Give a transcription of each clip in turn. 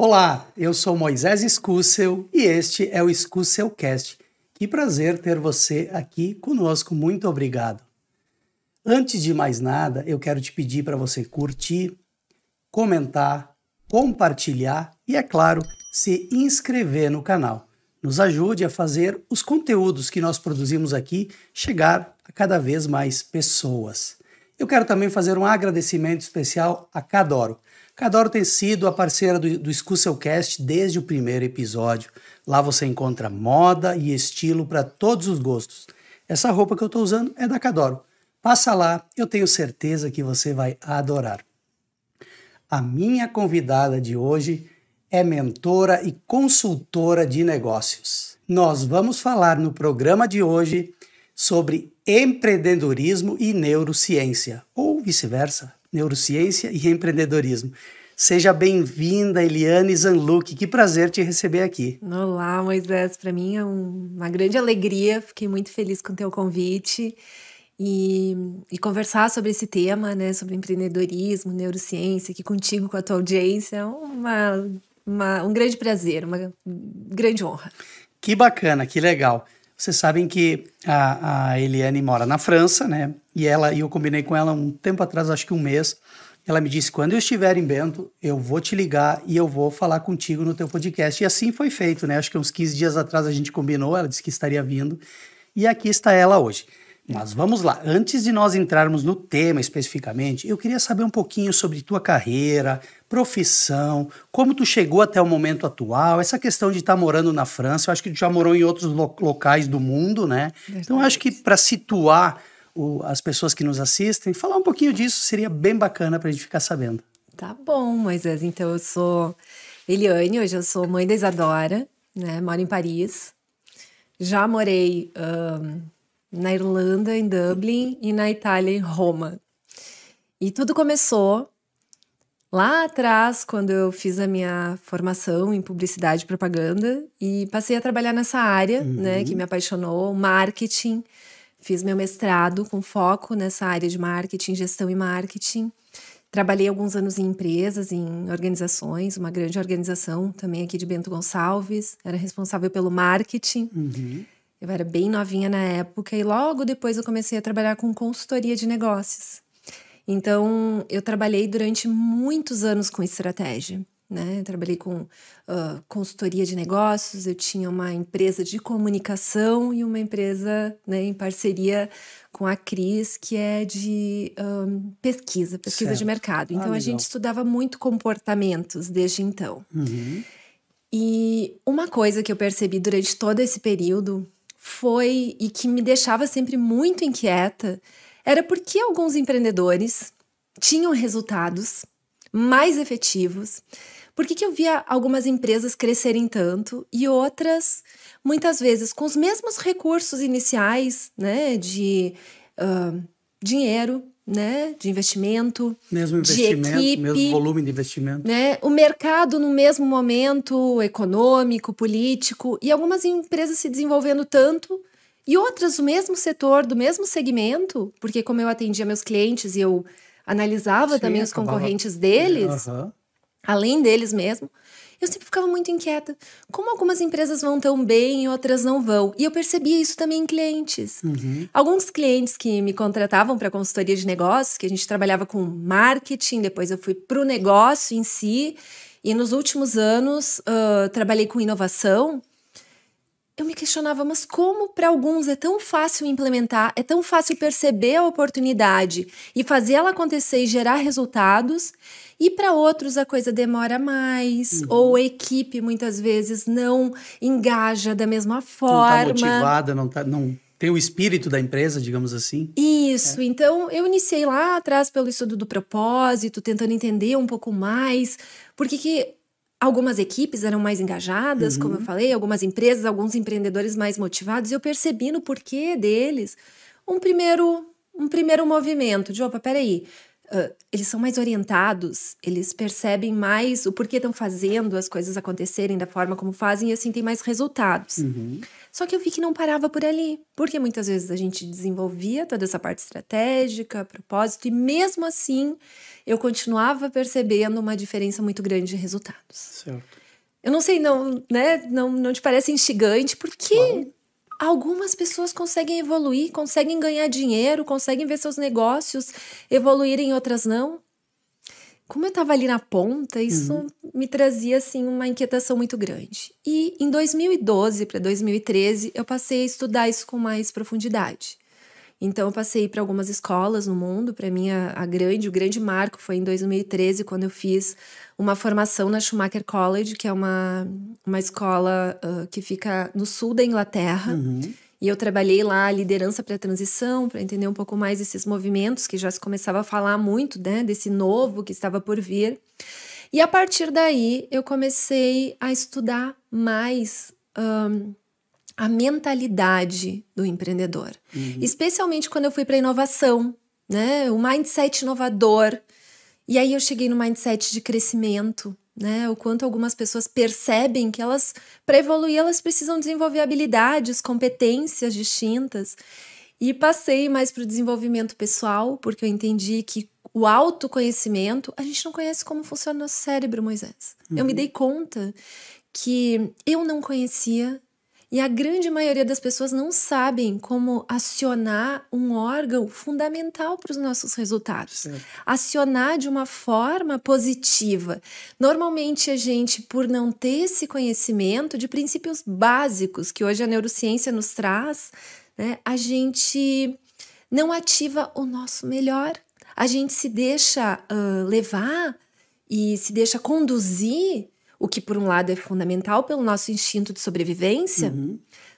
Olá, eu sou Moisés Scussel e este é o Scusselcast. Que prazer ter você aqui conosco, muito obrigado. Antes de mais nada, eu quero te pedir para você curtir, comentar, compartilhar e, é claro, se inscrever no canal. Nos ajude a fazer os conteúdos que nós produzimos aqui chegar a cada vez mais pessoas. Eu quero também fazer um agradecimento especial a Cadoro. Cadoro tem sido a parceira do Scusselcast desde o primeiro episódio. Lá você encontra moda e estilo para todos os gostos. Essa roupa que eu estou usando é da Cadoro. Passa lá, eu tenho certeza que você vai adorar. A minha convidada de hoje é mentora e consultora de negócios. Nós vamos falar no programa de hoje sobre empreendedorismo e neurociência, ou vice-versa, neurociência e empreendedorismo. Seja bem-vinda, Eliane Zanluc, que prazer te receber aqui. Olá, Moisés, para mim é uma grande alegria, fiquei muito feliz com o teu convite e conversar sobre esse tema, né, sobre empreendedorismo, neurociência, aqui contigo, com a tua audiência, é um grande prazer, uma grande honra. Que bacana, que legal. Vocês sabem que a Eliane mora na França, né? E eu combinei com ela um tempo atrás, acho que um mês. Ela me disse, quando eu estiver em Bento, eu vou te ligar e eu vou falar contigo no teu podcast. E assim foi feito, né? Acho que uns 15 dias atrás a gente combinou, ela disse que estaria vindo. E aqui está ela hoje. Mas vamos lá, antes de nós entrarmos no tema especificamente, eu queria saber um pouquinho sobre tua carreira, profissão, como tu chegou até o momento atual, essa questão de estar morando na França, eu acho que tu já morou em outros locais do mundo, né? Verdade. Então eu acho que para situar as pessoas que nos assistem, falar um pouquinho disso seria bem bacana para a gente ficar sabendo. Tá bom, Moisés, então eu sou Eliane, hoje eu sou mãe da Isadora, né? Moro em Paris, já morei na Irlanda, em Dublin, e na Itália, em Roma. E tudo começou lá atrás, quando eu fiz a minha formação em publicidade e propaganda e passei a trabalhar nessa área, né, que me apaixonou, marketing. Fiz meu mestrado com foco nessa área de marketing, gestão e marketing. Trabalhei alguns anos em empresas, em organizações, uma grande organização também aqui de Bento Gonçalves. Era responsável pelo marketing. Eu era bem novinha na época e logo depois eu comecei a trabalhar com consultoria de negócios. Então, eu trabalhei durante muitos anos com estratégia, né? Eu trabalhei com consultoria de negócios, eu tinha uma empresa de comunicação e uma empresa, né, em parceria com a Cris, que é de pesquisa de mercado. Então, a gente estudava muito comportamentos desde então. E uma coisa que eu percebi durante todo esse período foi, e que me deixava sempre muito inquieta, era porque alguns empreendedores tinham resultados mais efetivos, por que eu via algumas empresas crescerem tanto e outras, muitas vezes, com os mesmos recursos iniciais, né, de dinheiro, né, de investimento, de equipe, mesmo volume de investimento, né, o mercado no mesmo momento econômico, político, e algumas empresas se desenvolvendo tanto e outras do mesmo setor, do mesmo segmento, porque como eu atendia meus clientes e eu analisava também os concorrentes deles, além deles mesmo, eu sempre ficava muito inquieta. Como algumas empresas vão tão bem e outras não vão? E eu percebia isso também em clientes. Alguns clientes que me contratavam para consultoria de negócios, que a gente trabalhava com marketing, depois eu fui para o negócio em si, e nos últimos anos trabalhei com inovação. Eu me questionava, mas como para alguns é tão fácil implementar, é tão fácil perceber a oportunidade e fazer ela acontecer e gerar resultados, e para outros a coisa demora mais, ou a equipe muitas vezes não engaja da mesma forma. Não está motivada, não tem o espírito da empresa, digamos assim. Isso, então eu iniciei lá atrás pelo estudo do propósito, tentando entender um pouco mais, porque algumas equipes eram mais engajadas, como eu falei, algumas empresas, alguns empreendedores mais motivados, e eu percebi no porquê deles um primeiro movimento de, opa, peraí, eles são mais orientados, eles percebem mais o porquê estão fazendo as coisas acontecerem da forma como fazem e assim tem mais resultados. Só que eu vi que não parava por ali, porque muitas vezes a gente desenvolvia toda essa parte estratégica, propósito, e mesmo assim eu continuava percebendo uma diferença muito grande de resultados. Certo. Eu não sei, não te parece instigante, porque algumas pessoas conseguem evoluir, conseguem ganhar dinheiro, conseguem ver seus negócios evoluírem, outras não. Como eu estava ali na ponta, isso me trazia assim, uma inquietação muito grande. E em 2012 para 2013, eu passei a estudar isso com mais profundidade. Então, eu passei para algumas escolas no mundo. Para mim, o grande marco foi em 2013, quando eu fiz uma formação na Schumacher College, que é uma escola que fica no sul da Inglaterra. E eu trabalhei lá a liderança para a transição, para entender um pouco mais esses movimentos, que já se começava a falar muito, né, desse novo que estava por vir. E a partir daí, eu comecei a estudar mais a mentalidade do empreendedor. Especialmente quando eu fui para a inovação, né? O mindset inovador. E aí eu cheguei no mindset de crescimento, né? O quanto algumas pessoas percebem que elas, para evoluir, elas precisam desenvolver habilidades, competências distintas. E passei mais para o desenvolvimento pessoal, porque eu entendi que o autoconhecimento, a gente não conhece como funciona o nosso cérebro, Moisés. Eu me dei conta que eu não conhecia, e a grande maioria das pessoas não sabem como acionar um órgão fundamental para os nossos resultados. Acionar de uma forma positiva. Normalmente a gente, por não ter esse conhecimento de princípios básicos que hoje a neurociência nos traz, né, a gente não ativa o nosso melhor. A gente se deixa levar e se deixa conduzir, o que por um lado é fundamental pelo nosso instinto de sobrevivência,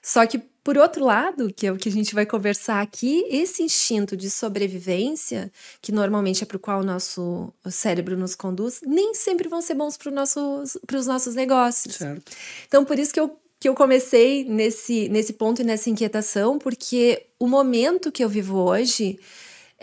só que por outro lado, que é o que a gente vai conversar aqui, esse instinto de sobrevivência, que normalmente é para o qual o nosso cérebro nos conduz, nem sempre vão ser bons para os nossos negócios. Certo. Então, por isso que eu comecei nesse ponto e nessa inquietação, porque o momento que eu vivo hoje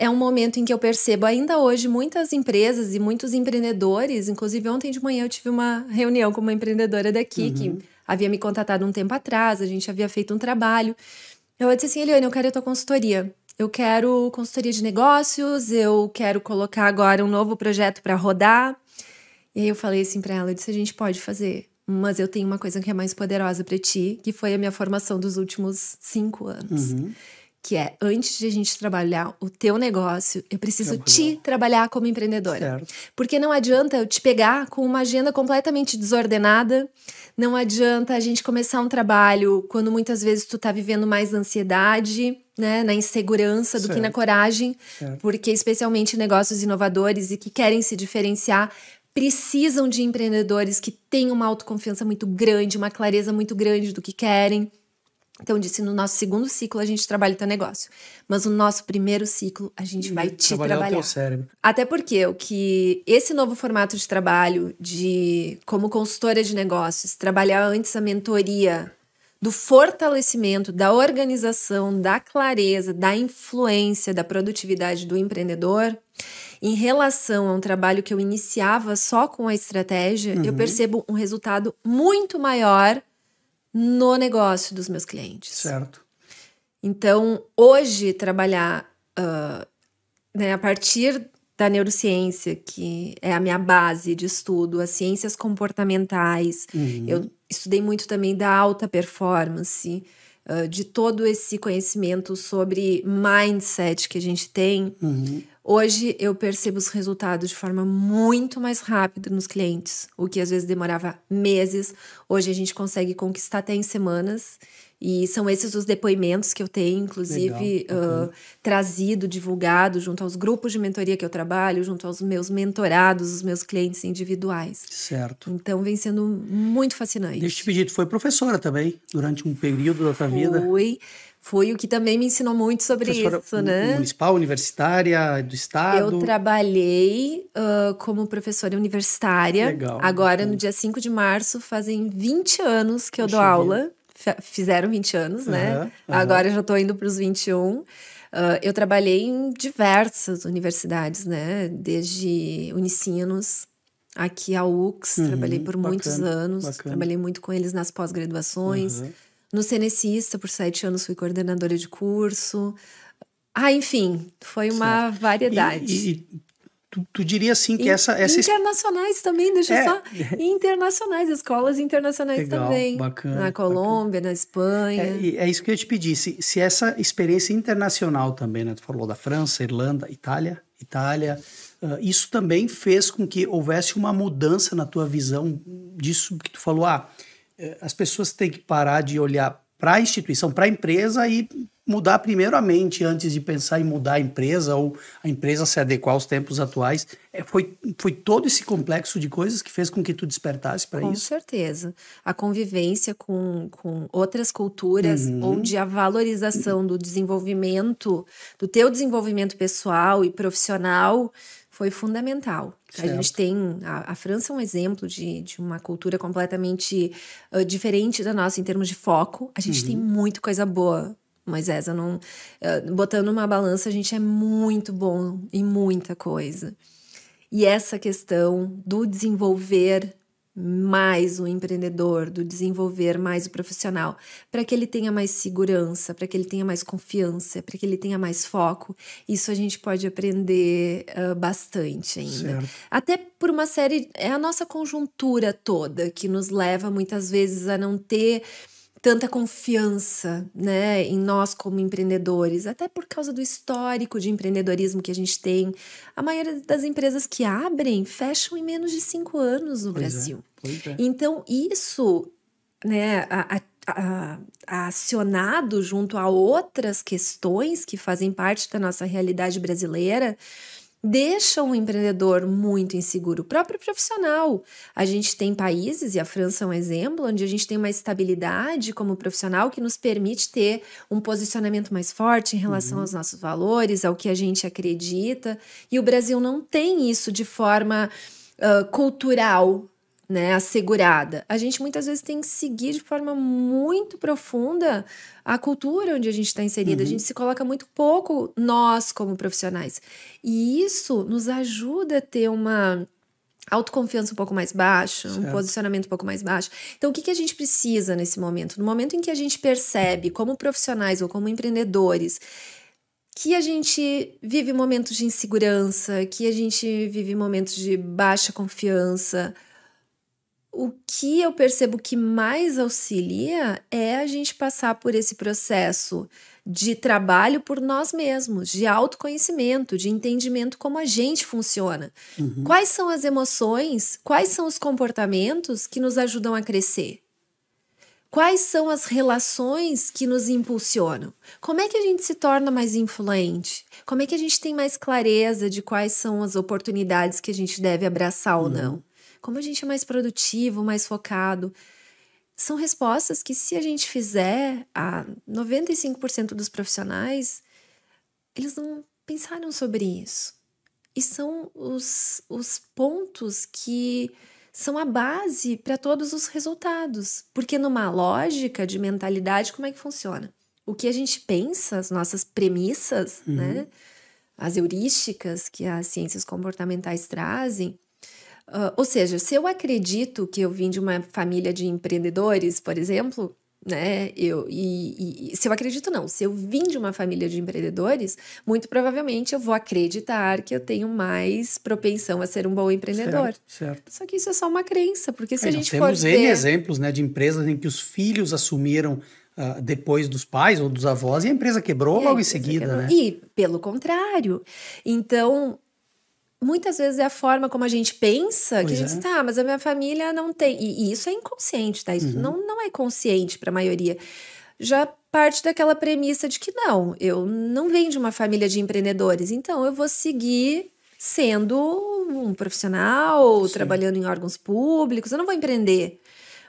é um momento em que eu percebo ainda hoje muitas empresas e muitos empreendedores. Inclusive, ontem de manhã eu tive uma reunião com uma empreendedora daqui que havia me contatado um tempo atrás, a gente havia feito um trabalho. Ela disse assim: Eliane, eu quero a tua consultoria. Eu quero consultoria de negócios, eu quero colocar agora um novo projeto para rodar. E aí eu falei assim para ela, eu disse: a gente pode fazer, mas eu tenho uma coisa que é mais poderosa para ti, que foi a minha formação dos últimos 5 anos. Que é, antes de a gente trabalhar o teu negócio, eu preciso te trabalhar como empreendedora. Certo. Porque não adianta eu te pegar com uma agenda completamente desordenada, não adianta a gente começar um trabalho quando muitas vezes tu tá vivendo mais ansiedade, né, na insegurança do que na coragem, porque especialmente negócios inovadores e que querem se diferenciar, precisam de empreendedores que tenham uma autoconfiança muito grande, uma clareza muito grande do que querem. Então, eu disse, no nosso segundo ciclo a gente trabalha o teu negócio. Mas no nosso primeiro ciclo a gente vai te trabalhar. O teu cérebro. Até porque esse novo formato de trabalho, como consultora de negócios, trabalhar antes a mentoria do fortalecimento, da organização, da clareza, da influência, da produtividade do empreendedor, em relação a um trabalho que eu iniciava só com a estratégia, eu percebo um resultado muito maior no negócio dos meus clientes. Certo. Então, hoje, trabalhar a partir da neurociência, que é a minha base de estudo, as ciências comportamentais, eu estudei muito também da alta performance, de todo esse conhecimento sobre mindset que a gente tem. Hoje eu percebo os resultados de forma muito mais rápida nos clientes, o que às vezes demorava meses. Hoje a gente consegue conquistar até em semanas, e são esses os depoimentos que eu tenho, inclusive trazido, divulgado junto aos grupos de mentoria que eu trabalho, junto aos meus mentorados, os meus clientes individuais. Certo. Então vem sendo muito fascinante. Deixa eu te pedir, tu foi professora também, durante um período da tua vida? Foi o que também me ensinou muito sobre isso, né? Municipal, universitária, do estado? Eu trabalhei como professora universitária. Legal. Agora, no dia 5 de março, fazem 20 anos que eu dou aula. Fizeram 20 anos, né? Agora eu já estou indo para os 21. Eu trabalhei em diversas universidades, né? Desde Unicinos, aqui a UX, trabalhei por muitos anos, bacana. trabalhei muito com eles nas pós-graduações. No Cenecista, por 7 anos, fui coordenadora de curso. Enfim, foi uma variedade. Tu diria assim que essa internacionais também, deixa eu só. Internacionais, escolas internacionais legal, também. Bacana, na Colômbia, na Espanha. É isso que eu ia te pedir. Se essa experiência internacional também, né? Tu falou da França, Irlanda, Itália, isso também fez com que houvesse uma mudança na tua visão disso que tu falou. As pessoas têm que parar de olhar para a instituição, para a empresa e mudar primeiro a mente antes de pensar em mudar a empresa ou a empresa se adequar aos tempos atuais. Foi todo esse complexo de coisas que fez com que tu despertasse para isso? Com certeza. A convivência com outras culturas, onde a valorização do desenvolvimento, do teu desenvolvimento pessoal e profissional foi fundamental. Certo. A gente tem... A França é um exemplo de uma cultura completamente diferente da nossa em termos de foco. A gente tem muita coisa boa. Moisés, botando uma balança, a gente é muito bom em muita coisa. E essa questão do desenvolver mais o empreendedor, do desenvolver mais o profissional, para que ele tenha mais segurança, para que ele tenha mais confiança, para que ele tenha mais foco, isso a gente pode aprender bastante ainda. Certo. Até por uma série... É a nossa conjuntura toda que nos leva muitas vezes a não ter tanta confiança, né, em nós como empreendedores, até por causa do histórico de empreendedorismo que a gente tem. A maioria das empresas que abrem, fecham em menos de 5 anos no Brasil. Então, isso, né, acionado junto a outras questões que fazem parte da nossa realidade brasileira, deixa o empreendedor muito inseguro, o próprio profissional. A gente tem países, e a França é um exemplo, onde a gente tem uma estabilidade como profissional que nos permite ter um posicionamento mais forte em relação aos nossos valores, ao que a gente acredita, e o Brasil não tem isso de forma cultural, né, assegurada. A gente muitas vezes tem que seguir de forma muito profunda a cultura onde a gente está inserida. A gente se coloca muito pouco nós como profissionais. E isso nos ajuda a ter uma autoconfiança um pouco mais baixa, um posicionamento um pouco mais baixo. Então, o que a gente precisa nesse momento? No momento em que a gente percebe, como profissionais ou como empreendedores, que a gente vive momentos de insegurança, que a gente vive momentos de baixa confiança, o que eu percebo que mais auxilia é a gente passar por esse processo de trabalho por nós mesmos, de autoconhecimento, de entendimento como a gente funciona. Quais são as emoções, quais são os comportamentos que nos ajudam a crescer? Quais são as relações que nos impulsionam? Como é que a gente se torna mais influente? Como é que a gente tem mais clareza de quais são as oportunidades que a gente deve abraçar ou não? Como a gente é mais produtivo, mais focado? São respostas que, se a gente fizer, 95% dos profissionais, eles não pensaram sobre isso. E são os pontos que são a base para todos os resultados. Porque numa lógica de mentalidade, como é que funciona? O que a gente pensa, as nossas premissas, né? As heurísticas que as ciências comportamentais trazem. Ou seja, se eu acredito que eu vim de uma família de empreendedores, por exemplo, né? Se eu acredito, não. Se eu vim de uma família de empreendedores, muito provavelmente eu vou acreditar que eu tenho mais propensão a ser um bom empreendedor. Certo. Só que isso é só uma crença, porque se a gente for temos N exemplos, né, de empresas em que os filhos assumiram depois dos pais ou dos avós e a empresa quebrou logo em seguida, né? E pelo contrário. Então, muitas vezes é a forma como a gente pensa, que a gente diz, mas a minha família não tem. E isso é inconsciente, tá? Isso não é consciente para a maioria. Já parte daquela premissa de que não, eu não venho de uma família de empreendedores, então eu vou seguir sendo um profissional, trabalhando em órgãos públicos, eu não vou empreender.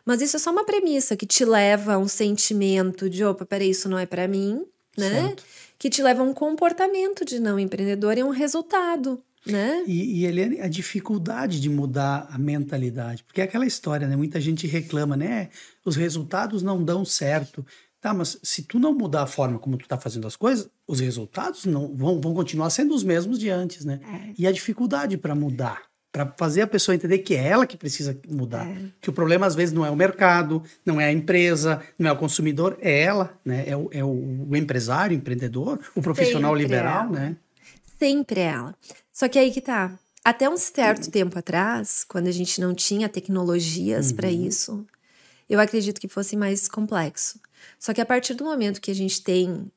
Mas isso é só uma premissa que te leva a um sentimento de, opa, peraí, isso não é para mim, né? Certo. Que te leva a um comportamento de não empreendedor e um resultado. Né? E ele é a dificuldade de mudar a mentalidade, porque é aquela história, né? Muita gente reclama, né? Os resultados não dão certo. Tá, mas se tu não mudar a forma como tu tá fazendo as coisas, os resultados não vão continuar sendo os mesmos de antes, né? E a dificuldade para mudar, para fazer a pessoa entender que é ela que precisa mudar. Que o problema às vezes não é o mercado, não é a empresa, não é o consumidor, é ela, né? É o empresário, o empreendedor, o profissional Sempre liberal, ela. né? Sempre ela. Só que aí que tá. Até um certo tempo atrás, quando a gente não tinha tecnologias para isso, eu acredito que fosse mais complexo. Só que a partir do momento que a gente tem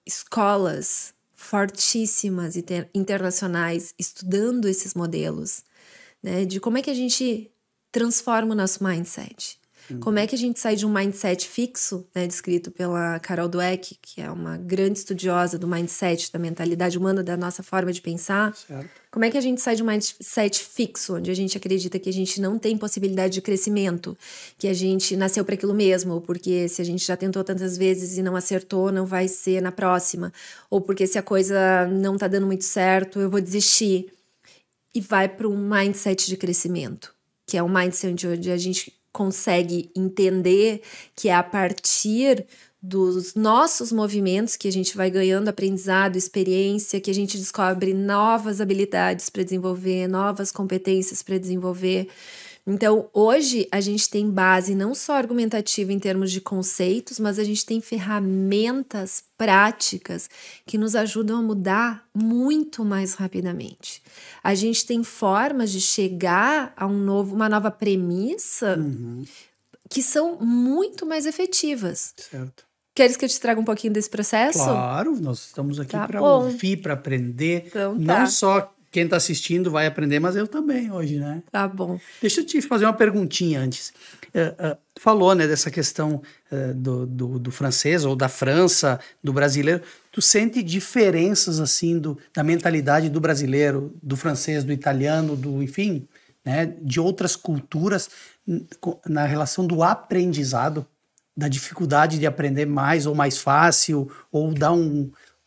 escolas fortíssimas e internacionais estudando esses modelos, né, de como é que a gente transforma o nosso mindset. Como é que a gente sai de um mindset fixo, né, descrito pela Carol Dweck, que é uma grande estudiosa do mindset, da mentalidade humana, da nossa forma de pensar. Certo. Como é que a gente sai de um mindset fixo, onde a gente acredita que a gente não tem possibilidade de crescimento, que a gente nasceu para aquilo mesmo, porque se a gente já tentou tantas vezes e não acertou, não vai ser na próxima, ou porque se a coisa não tá dando muito certo, eu vou desistir. E vai para um mindset de crescimento, que é um mindset onde a gente consegue entender que é a partir dos nossos movimentos que a gente vai ganhando aprendizado, experiência, que a gente descobre novas habilidades para desenvolver, novas competências para desenvolver. Então, hoje a gente tem base não só argumentativa em termos de conceitos, mas a gente tem ferramentas práticas que nos ajudam a mudar muito mais rapidamente. A gente tem formas de chegar a uma nova premissa que são muito mais efetivas. Certo. Queres que eu te traga um pouquinho desse processo? Claro, nós estamos aqui Tá para bom. ouvir, para aprender. Então tá. Não só quem está assistindo vai aprender, mas eu também hoje, né? Tá bom. Deixa eu te fazer uma perguntinha antes. Tu falou, né, dessa questão do francês ou da França, do brasileiro. Tu sente diferenças, assim, da mentalidade do brasileiro, do francês, do italiano, enfim, né, de outras culturas na relação do aprendizado, da dificuldade de aprender mais ou mais fácil, ou dar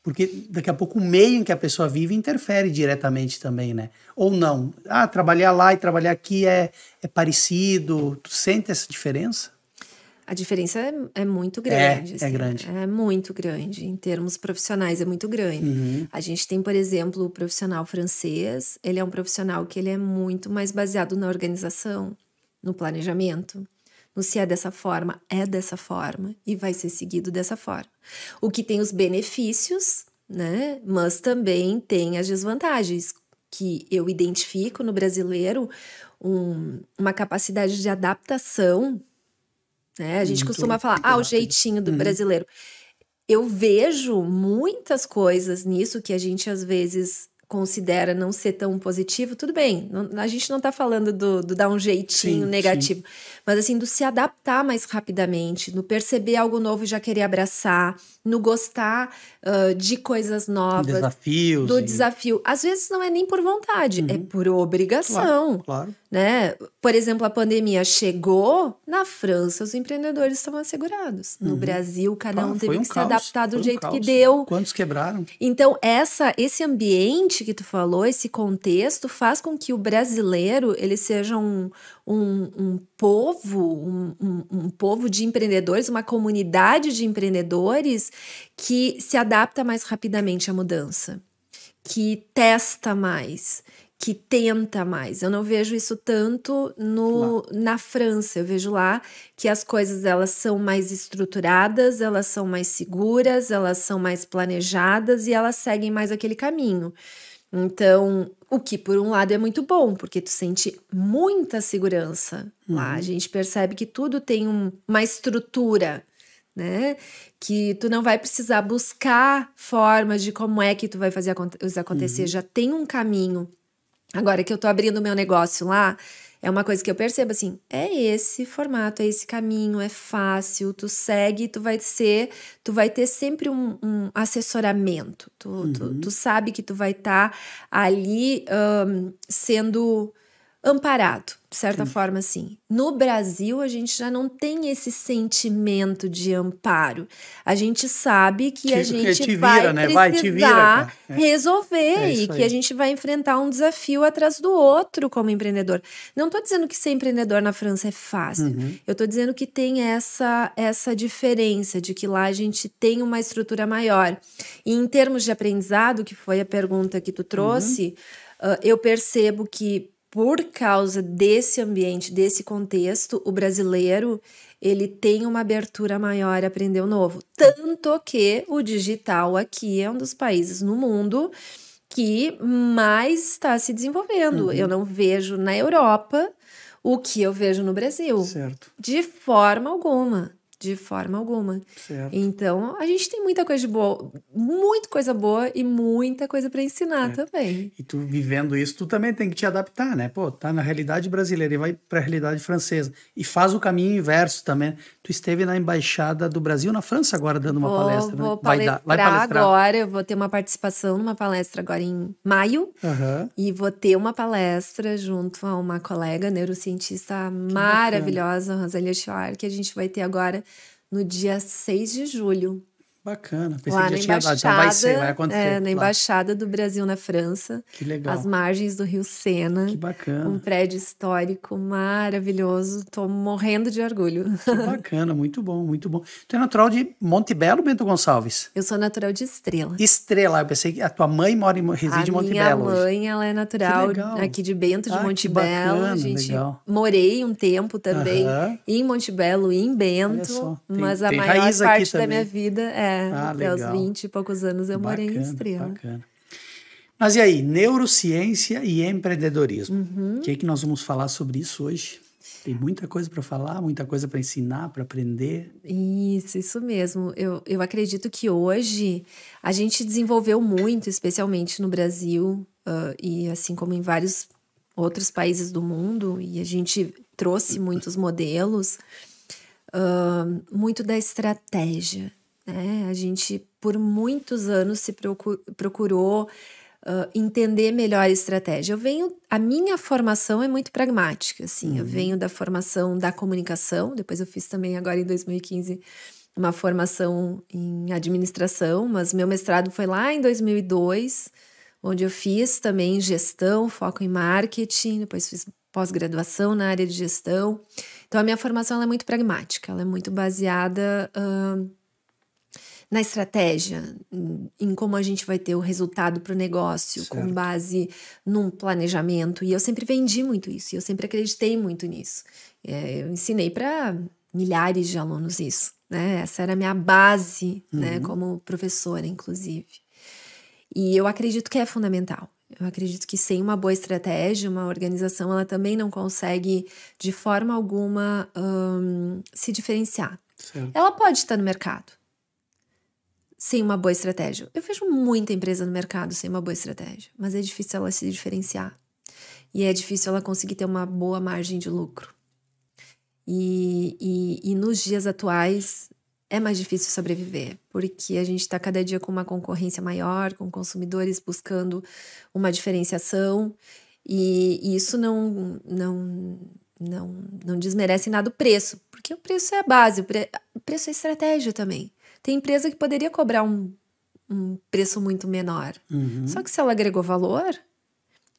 porque daqui a pouco o meio em que a pessoa vive interfere diretamente também, né? Ou não. Trabalhar lá e trabalhar aqui é parecido. Tu sente essa diferença? A diferença é muito grande. É grande. É muito grande. Em termos profissionais, é muito grande. A gente tem, por exemplo, o profissional francês. Ele é um profissional que ele é muito mais baseado na organização, no planejamento. No se é dessa forma, é dessa forma e vai ser seguido dessa forma. O que tem os benefícios, né? Mas também tem as desvantagens, que eu identifico no brasileiro uma capacidade de adaptação, né? A gente costuma falar, o jeitinho do brasileiro. Eu vejo muitas coisas nisso que a gente às vezes considera não ser tão positivo. Tudo bem, a gente não está falando do dar um jeitinho negativo, mas assim, do se adaptar mais rapidamente, no perceber algo novo e já querer abraçar, no gostar de coisas novas. Desafios. Do desafio. Às vezes não é nem por vontade, é por obrigação. Claro. Né? Por exemplo, a pandemia chegou, na França os empreendedores estavam assegurados. No Brasil, cada um teve que se adaptar do jeito que deu. Quantos quebraram? Então, esse ambiente que tu falou, esse contexto, faz com que o brasileiro ele seja um povo de empreendedores, uma comunidade de empreendedores que se adapta mais rapidamente à mudança, que testa mais, que tenta mais. Eu não vejo isso tanto na França. Eu vejo lá que as coisas elas são mais estruturadas, elas são mais seguras, elas são mais planejadas e elas seguem mais aquele caminho. Então, o que por um lado é muito bom, porque tu sente muita segurança lá. A gente percebe que tudo tem uma estrutura, né? Que tu não vai precisar buscar formas de como é que tu vai fazer isso acontecer. Já tem um caminho. Agora que eu tô abrindo o meu negócio lá, é uma coisa que eu percebo assim, é esse formato, é esse caminho, é fácil, tu segue, tu vai ter sempre um assessoramento, tu sabe que tu vai estar ali sendo amparado, de certa forma, sim. No Brasil, a gente já não tem esse sentimento de amparo. A gente sabe que a gente te vai vira, né? Vai, te vira, precisar cara. resolver e isso que a aí. gente vai enfrentar um desafio atrás do outro como empreendedor. Não estou dizendo que ser empreendedor na França é fácil. Eu estou dizendo que tem essa diferença de que lá a gente tem uma estrutura maior. E em termos de aprendizado, que foi a pergunta que tu trouxe, eu percebo que por causa desse ambiente, desse contexto, o brasileiro ele tem uma abertura maior a aprender o novo. Tanto que o digital aqui é um dos países no mundo que mais está se desenvolvendo. Eu não vejo na Europa o que eu vejo no Brasil. Certo. De forma alguma. De forma alguma. Certo. Então, a gente tem muita coisa boa, muita coisa boa e muita coisa para ensinar também. E tu vivendo isso, tu também tem que te adaptar, né? Pô, tá na realidade brasileira e vai para a realidade francesa. E faz o caminho inverso também. Tu esteve na Embaixada do Brasil na França agora dando uma palestra, né? Vou Vai palestrar agora, eu vou ter uma participação numa palestra agora em maio. E vou ter uma palestra junto a uma colega neurocientista maravilhosa, Rosalia Schor, que a gente vai ter agora no dia 6 de julho. Bacana. Pensei Lá que na já tinha dado. Então vai acontecer. na Embaixada do Brasil na França. Que legal. Às margens do Rio Sena. Que bacana. Um prédio histórico maravilhoso. Tô morrendo de orgulho. Que bacana, muito bom, muito bom. Tu é natural de Monte Belo, Bento Gonçalves? Eu sou natural de Estrela. Estrela, eu pensei que a tua mãe reside em Monte Belo hoje. A minha mãe, ela é natural aqui de Bento de Monte que Belo. bacana, A gente legal. morei um tempo também em Monte Belo e em Bento, mas a maior parte da minha vida até os 20 e poucos anos eu morei em Estrela. Bacana. Mas e aí, neurociência e empreendedorismo. O que nós vamos falar sobre isso hoje? Tem muita coisa para falar, muita coisa para ensinar, para aprender. Isso mesmo. Eu acredito que hoje a gente desenvolveu muito, especialmente no Brasil, e assim como em vários outros países do mundo, e a gente trouxe muitos modelos, muito da estratégia. Né? A gente, por muitos anos, se procurou entender melhor a estratégia. A minha formação é muito pragmática, assim. Eu venho da formação da comunicação, depois eu fiz também agora em 2015 uma formação em administração, mas meu mestrado foi lá em 2002, onde eu fiz também gestão, foco em marketing, depois fiz pós-graduação na área de gestão. Então a minha formação ela é muito pragmática, ela é muito baseada na estratégia, em como a gente vai ter o resultado para o negócio, com base num planejamento. E eu sempre vendi muito isso, e eu sempre acreditei muito nisso. Eu ensinei para milhares de alunos isso, né? Essa era a minha base, né, como professora, inclusive. E eu acredito que é fundamental. Eu acredito que sem uma boa estratégia, uma organização, ela também não consegue, de forma alguma, se diferenciar. Ela pode estar no mercado sem uma boa estratégia. Eu vejo muita empresa no mercado sem uma boa estratégia, mas é difícil ela se diferenciar. E é difícil ela conseguir ter uma boa margem de lucro. E nos dias atuais é mais difícil sobreviver, porque a gente está cada dia com uma concorrência maior, com consumidores buscando uma diferenciação, e isso não desmerece nada o preço, porque o preço é a base, o preço é estratégia também. Tem empresa que poderia cobrar um preço muito menor. Só que se ela agregou valor,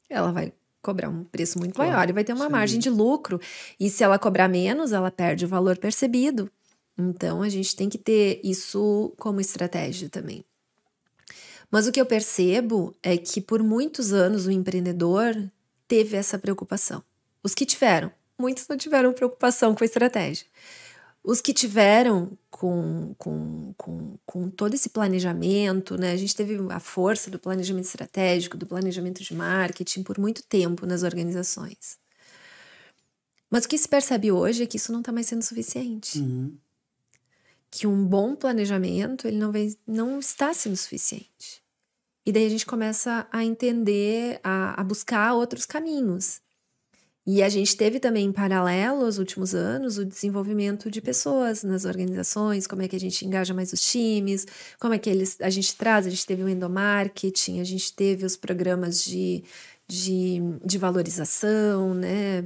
ela vai cobrar um preço muito maior e vai ter uma margem de lucro. E se ela cobrar menos, ela perde o valor percebido. Então, a gente tem que ter isso como estratégia também. Mas o que eu percebo é que por muitos anos o empreendedor teve essa preocupação. Os que tiveram, muitos não tiveram preocupação com a estratégia. Os que tiveram com todo esse planejamento, né? A gente teve a força do planejamento estratégico, do planejamento de marketing por muito tempo nas organizações. Mas o que se percebe hoje é que isso não está mais sendo suficiente. Que um bom planejamento ele não está sendo suficiente. E daí a gente começa a entender, a buscar outros caminhos. E a gente teve também em paralelo, aos últimos anos, o desenvolvimento de pessoas nas organizações, como é que a gente engaja mais os times, como é que a gente teve o endomarketing, a gente teve os programas de de valorização, né?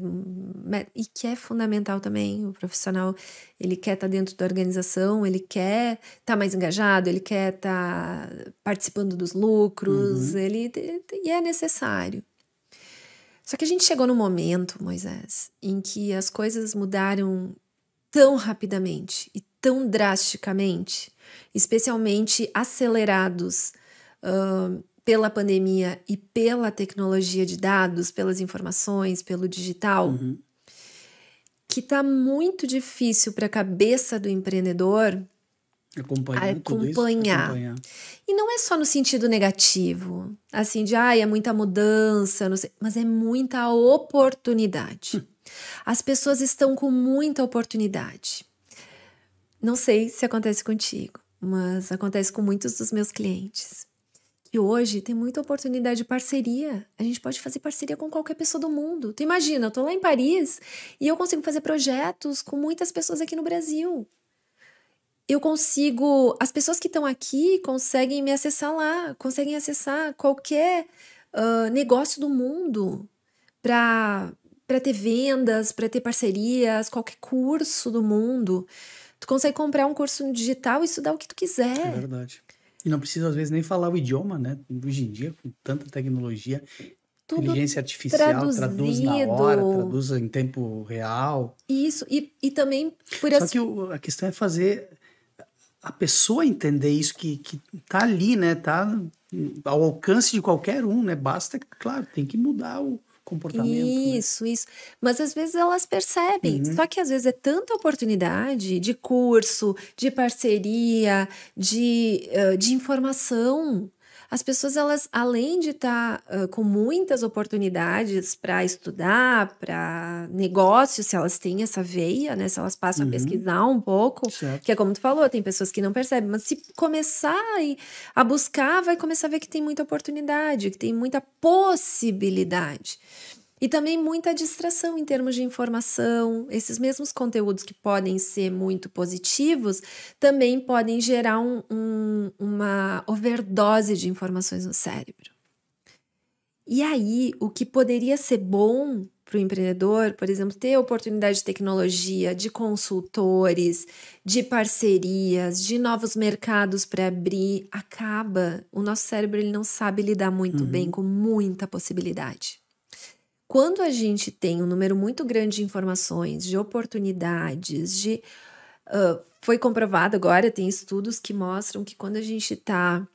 E que é fundamental também. O profissional, ele quer estar dentro da organização, ele quer estar mais engajado, ele quer estar participando dos lucros, e é necessário. Só que a gente chegou num momento, Moisés, em que as coisas mudaram tão rapidamente e tão drasticamente, especialmente acelerados pela pandemia e pela tecnologia de dados, pelas informações, pelo digital, que está muito difícil para a cabeça do empreendedor acompanhar. Tudo isso, acompanhar. E não é só no sentido negativo, assim, de é muita mudança, não sei, mas é muita oportunidade. As pessoas estão com muita oportunidade. Não sei se acontece contigo, mas acontece com muitos dos meus clientes. E hoje tem muita oportunidade de parceria. A gente pode fazer parceria com qualquer pessoa do mundo. Tu imagina, eu tô lá em Paris e eu consigo fazer projetos com muitas pessoas aqui no Brasil. As pessoas que estão aqui conseguem me acessar lá, conseguem acessar qualquer negócio do mundo para ter vendas, para ter parcerias, qualquer curso do mundo. Tu consegue comprar um curso digital e estudar o que tu quiser. É verdade. E não precisa, às vezes, nem falar o idioma, né? Hoje em dia, com tanta tecnologia, tudo inteligência artificial traduz na hora, traduz em tempo real. Isso, e também... Só que a questão é fazer a pessoa entender isso, que tá ali, né? Tá ao alcance de qualquer um, né? Basta, claro, tem que mudar o comportamento. Isso. Mas às vezes elas percebem. Só que às vezes é tanta oportunidade de curso, de parceria, de informação. As pessoas, elas, além de estar com muitas oportunidades para estudar, para negócios, se elas têm essa veia, né? Se elas passam a pesquisar um pouco, certo. Que é como tu falou, tem pessoas que não percebem, mas se começar a buscar, vai começar a ver que tem muita oportunidade, que tem muita possibilidade. E também muita distração em termos de informação. Esses mesmos conteúdos que podem ser muito positivos também podem gerar uma overdose de informações no cérebro. E aí, o que poderia ser bom para o empreendedor, por exemplo, ter oportunidade de tecnologia, de consultores, de parcerias, de novos mercados para abrir, acaba. O nosso cérebro, ele não sabe lidar muito bem com muita possibilidade. Quando a gente tem um número muito grande de informações, de oportunidades, foi comprovado agora, tem estudos que mostram que quando a gente está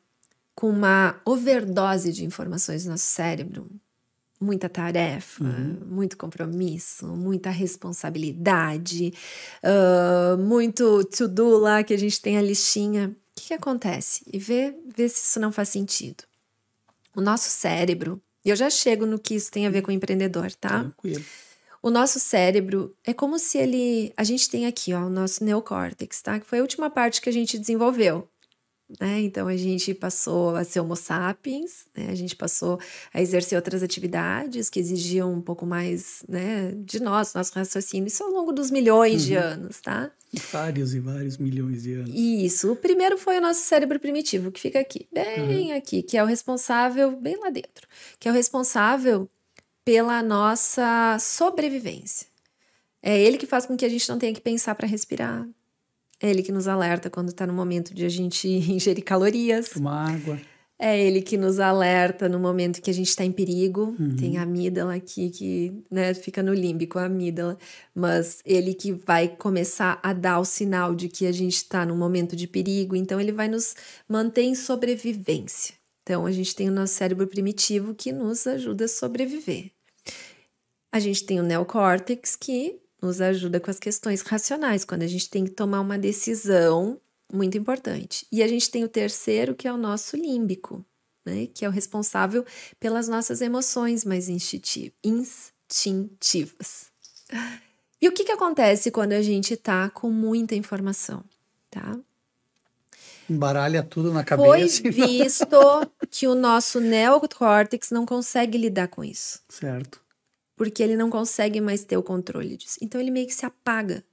com uma overdose de informações no nosso cérebro, muita tarefa, muito compromisso, muita responsabilidade, muito to-do lá que a gente tem a listinha, o que acontece? E vê se isso não faz sentido. O nosso cérebro, e eu já chego no que isso tem a ver com o empreendedor, tá? Tranquilo. O nosso cérebro é como se a gente tem aqui, ó, o nosso neocórtex, tá? Que foi a última parte que a gente desenvolveu, né? Então, a gente passou a ser homo sapiens, né? A gente passou a exercer outras atividades que exigiam um pouco mais, né, de nosso raciocínio, isso ao longo dos milhões de anos, tá? Vários e vários milhões de anos. Isso. O primeiro foi o nosso cérebro primitivo, que fica aqui, bem aqui, que é o responsável, bem lá dentro, que é o responsável pela nossa sobrevivência. É ele que faz com que a gente não tenha que pensar para respirar. É ele que nos alerta quando está no momento de a gente ingerir calorias. Tomar água. É ele que nos alerta no momento que a gente está em perigo. Tem a amígdala aqui que, né, fica no límbico, a amígdala. Mas ele que vai começar a dar o sinal de que a gente está num momento de perigo. Então, ele vai nos manter em sobrevivência. Então, a gente tem o nosso cérebro primitivo que nos ajuda a sobreviver. A gente tem o neocórtex que nos ajuda com as questões racionais, quando a gente tem que tomar uma decisão muito importante. E a gente tem o terceiro, que é o nosso límbico, né? Que é o responsável pelas nossas emoções mais instintivas. E o que acontece quando a gente tá com muita informação, tá? Embaralha tudo na cabeça. Foi visto que o nosso neocórtex não consegue lidar com isso. Certo. Porque ele não consegue mais ter o controle disso. Então, ele meio que se apaga.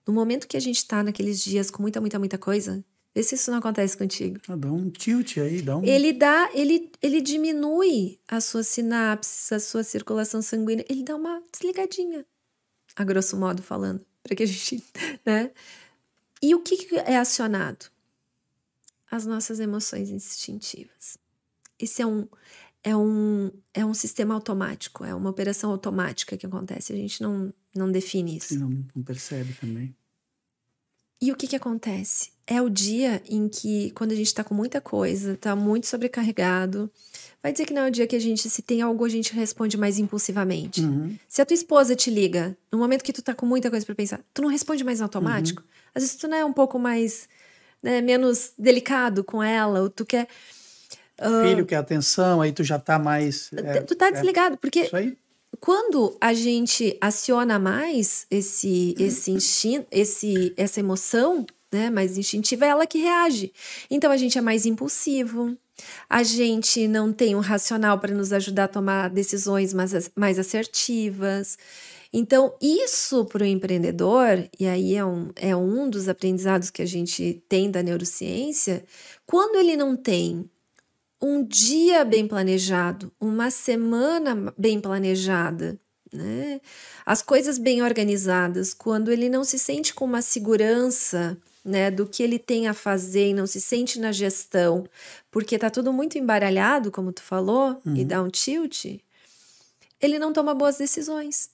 No momento que a gente tá naqueles dias com muita coisa, Vê se isso não acontece contigo. Dá um tilt aí, dá um... Ele diminui as suas sinapses, a sua circulação sanguínea. Ele dá uma desligadinha, a grosso modo falando, para que a gente, né? E o que é acionado? As nossas emoções instintivas. Esse é um sistema automático, é uma operação automática que acontece. A gente não define isso. Sim, não percebe também. E o que acontece? É o dia em que, quando a gente tá com muita coisa, tá muito sobrecarregado, vai dizer que não é o dia que a gente, se tem algo, a gente responde mais impulsivamente. Se a tua esposa te liga, no momento que tu tá com muita coisa pra pensar, tu não responde mais no automático? Às vezes tu não é um pouco mais, né, menos delicado com ela, ou tu quer... Filho quer atenção, aí tu já tá mais... tu tá desligado, porque... Isso aí. Quando a gente aciona mais esse instinto, essa emoção, né, mais instintiva, é ela que reage. Então a gente é mais impulsivo, a gente não tem um racional para nos ajudar a tomar decisões mais assertivas. Então, isso para o empreendedor, e aí é um dos aprendizados que a gente tem da neurociência, quando ele não tem um dia bem planejado, uma semana bem planejada, né? As coisas bem organizadas, quando ele não se sente com uma segurança, né, do que ele tem a fazer e não se sente na gestão, porque tá tudo muito embaralhado, como tu falou, e dá um tilt, ele não toma boas decisões.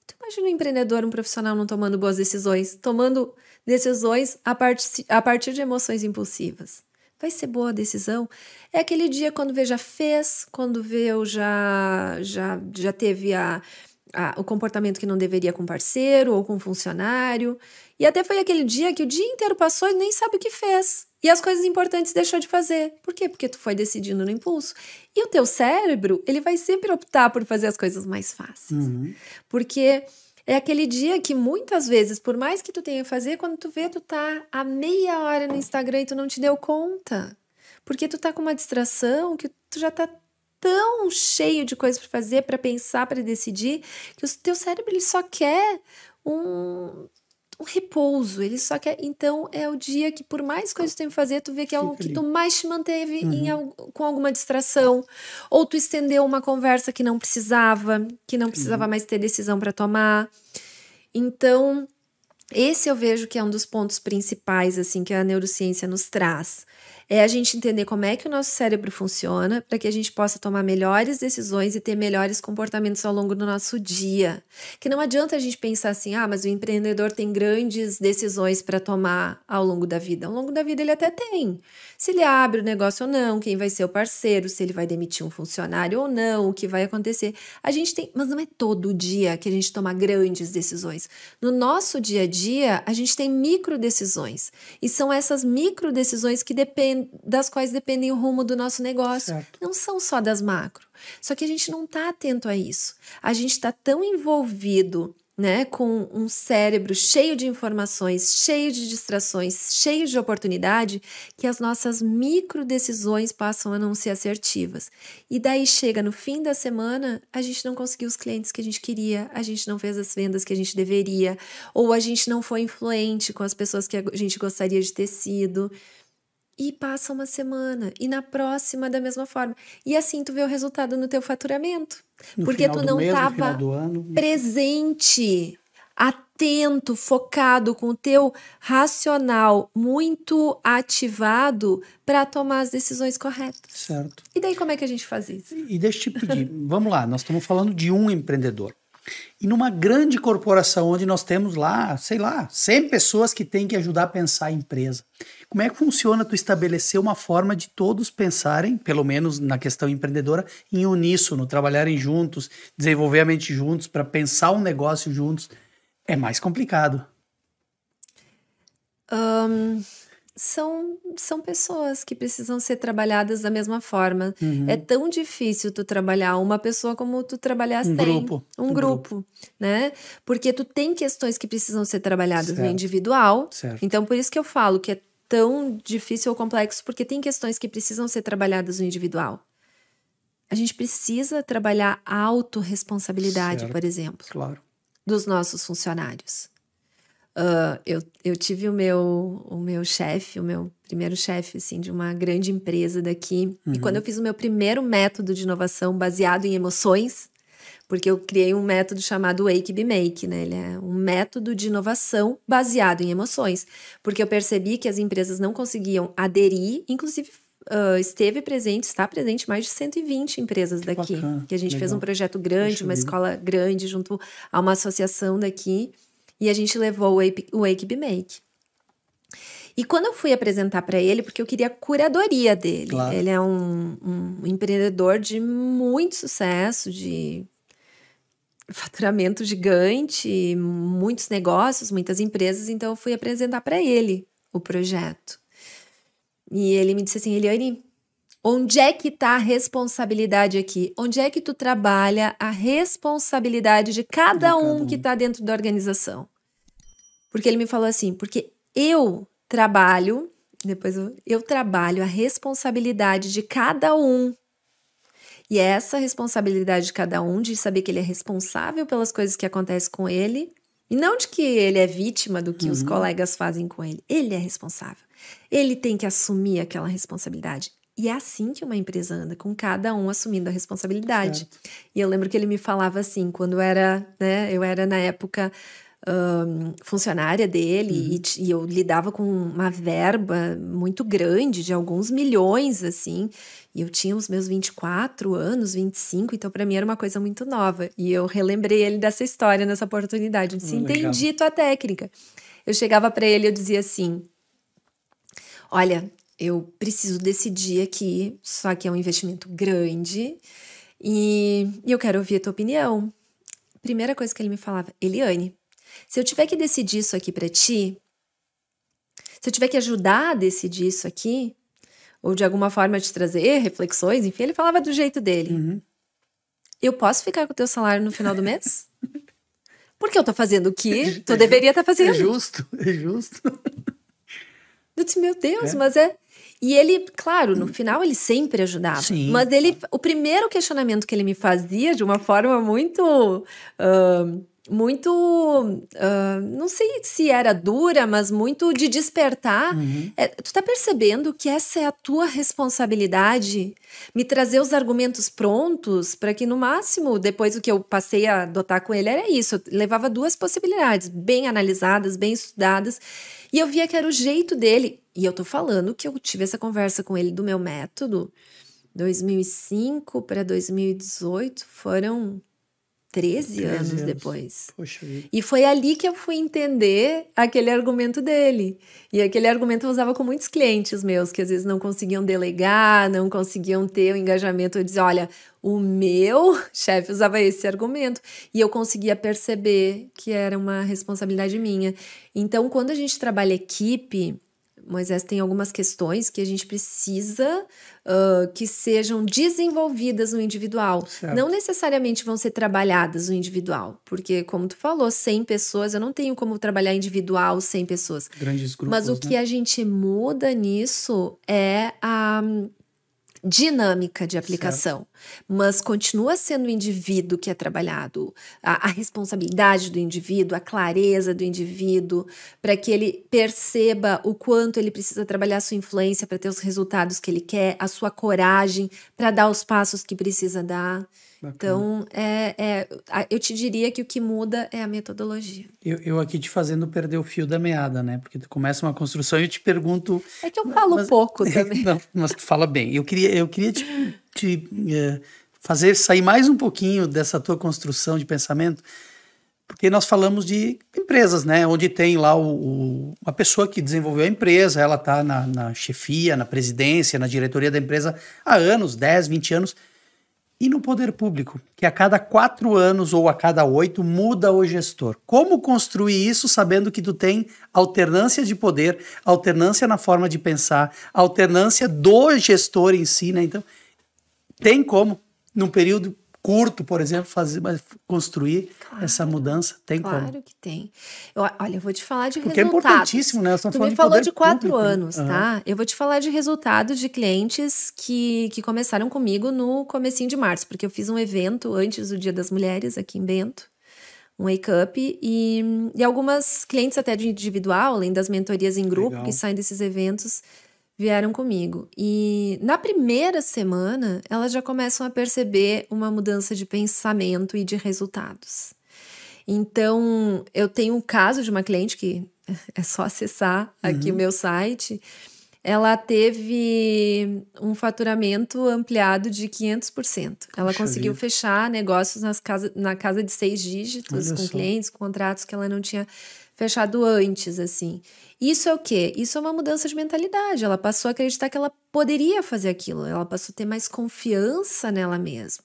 Tu imagina um empreendedor, um profissional não tomando boas decisões, tomando decisões a partir de emoções impulsivas. Vai ser boa a decisão? É aquele dia quando vê já fez, quando vê já teve o comportamento que não deveria com parceiro ou com funcionário. E até foi aquele dia que o dia inteiro passou e nem sabe o que fez. E as coisas importantes deixou de fazer. Por quê? Porque tu foi decidindo no impulso. E o teu cérebro, ele vai sempre optar por fazer as coisas mais fáceis. Porque... é aquele dia que muitas vezes, por mais que tu tenha que fazer, quando tu vê, tu tá há meia hora no Instagram e tu não te deu conta. Porque tu tá com uma distração que tu já tá tão cheio de coisas para fazer, para pensar, para decidir, que o teu cérebro ele só quer um repouso, ele só quer... Então, é o dia que, por mais coisas que tu tem que fazer, tu vê que é o que tu mais te manteve com alguma distração, ou tu estendeu uma conversa que não precisava mais ter decisão para tomar. Então, esse eu vejo que é um dos pontos principais, assim, que a neurociência nos traz. É a gente entender como é que o nosso cérebro funciona para que a gente possa tomar melhores decisões e ter melhores comportamentos ao longo do nosso dia. Que não adianta a gente pensar assim, mas o empreendedor tem grandes decisões para tomar ao longo da vida. Ao longo da vida ele até tem. Se ele abre o negócio ou não, quem vai ser o parceiro, se ele vai demitir um funcionário ou não, o que vai acontecer. A gente tem, mas não é todo dia que a gente toma grandes decisões. No nosso dia a dia, a gente tem micro decisões. E são essas micro decisões que das quais dependem o rumo do nosso negócio. Certo. Não são só das macro. Só que a gente não está atento a isso. A gente está tão envolvido, né, com um cérebro cheio de informações, cheio de distrações, cheio de oportunidade, que as nossas micro decisões passam a não ser assertivas. E daí chega no fim da semana, a gente não conseguiu os clientes que a gente queria, a gente não fez as vendas que a gente deveria, ou a gente não foi influente com as pessoas que a gente gostaria de ter sido. E passa uma semana, e na próxima da mesma forma. E assim tu vê o resultado no teu faturamento. Porque tu não estava presente, atento, focado, com o teu racional muito ativado para tomar as decisões corretas. Certo. E daí como é que a gente faz isso? E deixa eu te pedir, vamos lá, nós estamos falando de um empreendedor. E numa grande corporação onde nós temos lá, sei lá, 100 pessoas que têm que ajudar a pensar a empresa. Como é que funciona tu estabelecer uma forma de todos pensarem, pelo menos na questão empreendedora, em uníssono, trabalharem juntos, desenvolver a mente juntos, para pensar um negócio juntos? É mais complicado. São pessoas que precisam ser trabalhadas da mesma forma. É tão difícil tu trabalhar uma pessoa como tu trabalhar um grupo, né? Porque tu tem questões que precisam ser trabalhadas no individual. Certo. Então, por isso que eu falo que é tão difícil ou complexo, porque tem questões que precisam ser trabalhadas no individual. A gente precisa trabalhar a autorresponsabilidade, por exemplo, claro, dos nossos funcionários. Eu tive o meu chefe, o meu primeiro chefe, assim, de uma grande empresa daqui. E quando eu fiz o meu primeiro método de inovação baseado em emoções, porque eu criei um método chamado Wake Be Make, né? Ele é um método de inovação baseado em emoções. Porque eu percebi que as empresas não conseguiam aderir, inclusive está presente mais de 120 empresas daqui. Bacana, que a gente fez legal. um projeto grande, Poxa uma vida. escola grande, junto a uma associação daqui. E a gente levou o Wake Be Make. E quando eu fui apresentar para ele, porque eu queria a curadoria dele. Claro. Ele é um empreendedor de muito sucesso, de faturamento gigante, muitos negócios, muitas empresas. Então, eu fui apresentar para ele o projeto. E ele me disse assim, Eliane, onde é que está a responsabilidade aqui? Onde é que tu trabalha a responsabilidade de cada um que está dentro da organização? Porque ele me falou assim, porque eu trabalho a responsabilidade de cada um. E é essa responsabilidade de cada um, de saber que ele é responsável pelas coisas que acontecem com ele, e não de que ele é vítima do que os colegas fazem com ele. Ele é responsável. Ele tem que assumir aquela responsabilidade. E é assim que uma empresa anda, com cada um assumindo a responsabilidade. Certo. E eu lembro que ele me falava assim, quando eu era na época funcionária dele e eu lidava com uma verba muito grande, de alguns milhões, assim, e eu tinha os meus 24 anos, 25, então para mim era uma coisa muito nova. E eu relembrei ele dessa história, nessa oportunidade. Eu disse, entendi tua técnica. Eu chegava para ele e eu dizia assim, olha, eu preciso decidir aqui, só que é um investimento grande e eu quero ouvir a tua opinião. Primeira coisa que ele me falava, Eliane, se eu tiver que decidir isso aqui para ti, se eu tiver que ajudar a decidir isso aqui, ou de alguma forma te trazer reflexões, enfim, ele falava do jeito dele. Eu posso ficar com o teu salário no final do mês? Porque eu tô fazendo o que tu deveria estar fazendo. É justo. Eu disse, meu Deus, mas é... E ele, claro, no final ele sempre ajudava. Sim. Mas o primeiro questionamento que ele me fazia, de uma forma muito... não sei se era dura, mas muito de despertar. Tu tá percebendo que essa é a tua responsabilidade? Me trazer os argumentos prontos para que, no máximo, depois o que eu passei a adotar com ele era isso. Eu levava duas possibilidades, bem analisadas, bem estudadas, e eu via que era o jeito dele. E eu tô falando que eu tive essa conversa com ele do meu método, 2005 para 2018, foram 13 anos depois. Poxa vida. E foi ali que eu fui entender aquele argumento dele. E aquele argumento eu usava com muitos clientes meus, que às vezes não conseguiam delegar, não conseguiam ter o engajamento. Eu dizia, olha, o meu chefe usava esse argumento. E eu conseguia perceber que era uma responsabilidade minha. Então, quando a gente trabalha equipe, Moisés, tem algumas questões que a gente precisa que sejam desenvolvidas no individual. Certo. Não necessariamente vão ser trabalhadas no individual, porque, como tu falou, 100 pessoas, eu não tenho como trabalhar individual 100 pessoas. Grandes grupos, mas o que a gente muda nisso é a dinâmica de aplicação, mas continua sendo o indivíduo que é trabalhado, a responsabilidade do indivíduo, a clareza do indivíduo, para que ele perceba o quanto ele precisa trabalhar a sua influência para ter os resultados que ele quer, a sua coragem para dar os passos que precisa dar. Bacana. Então, eu te diria que o que muda é a metodologia. Eu aqui te fazendo perder o fio da meada, né? Porque tu começa uma construção e eu te pergunto... É que eu falo pouco também. Não, mas tu fala bem. Eu queria te fazer sair mais um pouquinho dessa tua construção de pensamento, porque nós falamos de empresas, né? Onde tem lá a pessoa que desenvolveu a empresa, ela está na chefia, na presidência, na diretoria da empresa há anos, 10, 20 anos... E no poder público, que a cada 4 anos ou a cada 8 muda o gestor. Como construir isso sabendo que tu tem alternância de poder, alternância na forma de pensar, alternância do gestor em si, né? Então, tem como, num período curto, por exemplo, construir essa mudança? Tem como? Claro que tem. Olha, eu vou te falar de porque resultados. É importantíssimo, né? Tu me falou de 4 anos, tá? Eu vou te falar de resultados de clientes que começaram comigo no comecinho de março, porque eu fiz um evento antes do Dia das Mulheres aqui em Bento, um wake-up, e algumas clientes até de individual, além das mentorias em grupo, Legal. que saem desses eventos, vieram comigo. E na primeira semana, elas já começam a perceber uma mudança de pensamento e de resultados. Então, eu tenho um caso de uma cliente que é só acessar aqui o meu site. Ela teve um faturamento ampliado de 500%. Ela Puxa conseguiu vida. fechar negócios na casa de 6 dígitos, Olha com só. clientes, contratos que ela não tinha fechado antes, assim. Isso é o quê? Isso é uma mudança de mentalidade. Ela passou a acreditar que ela poderia fazer aquilo. Ela passou a ter mais confiança nela mesma.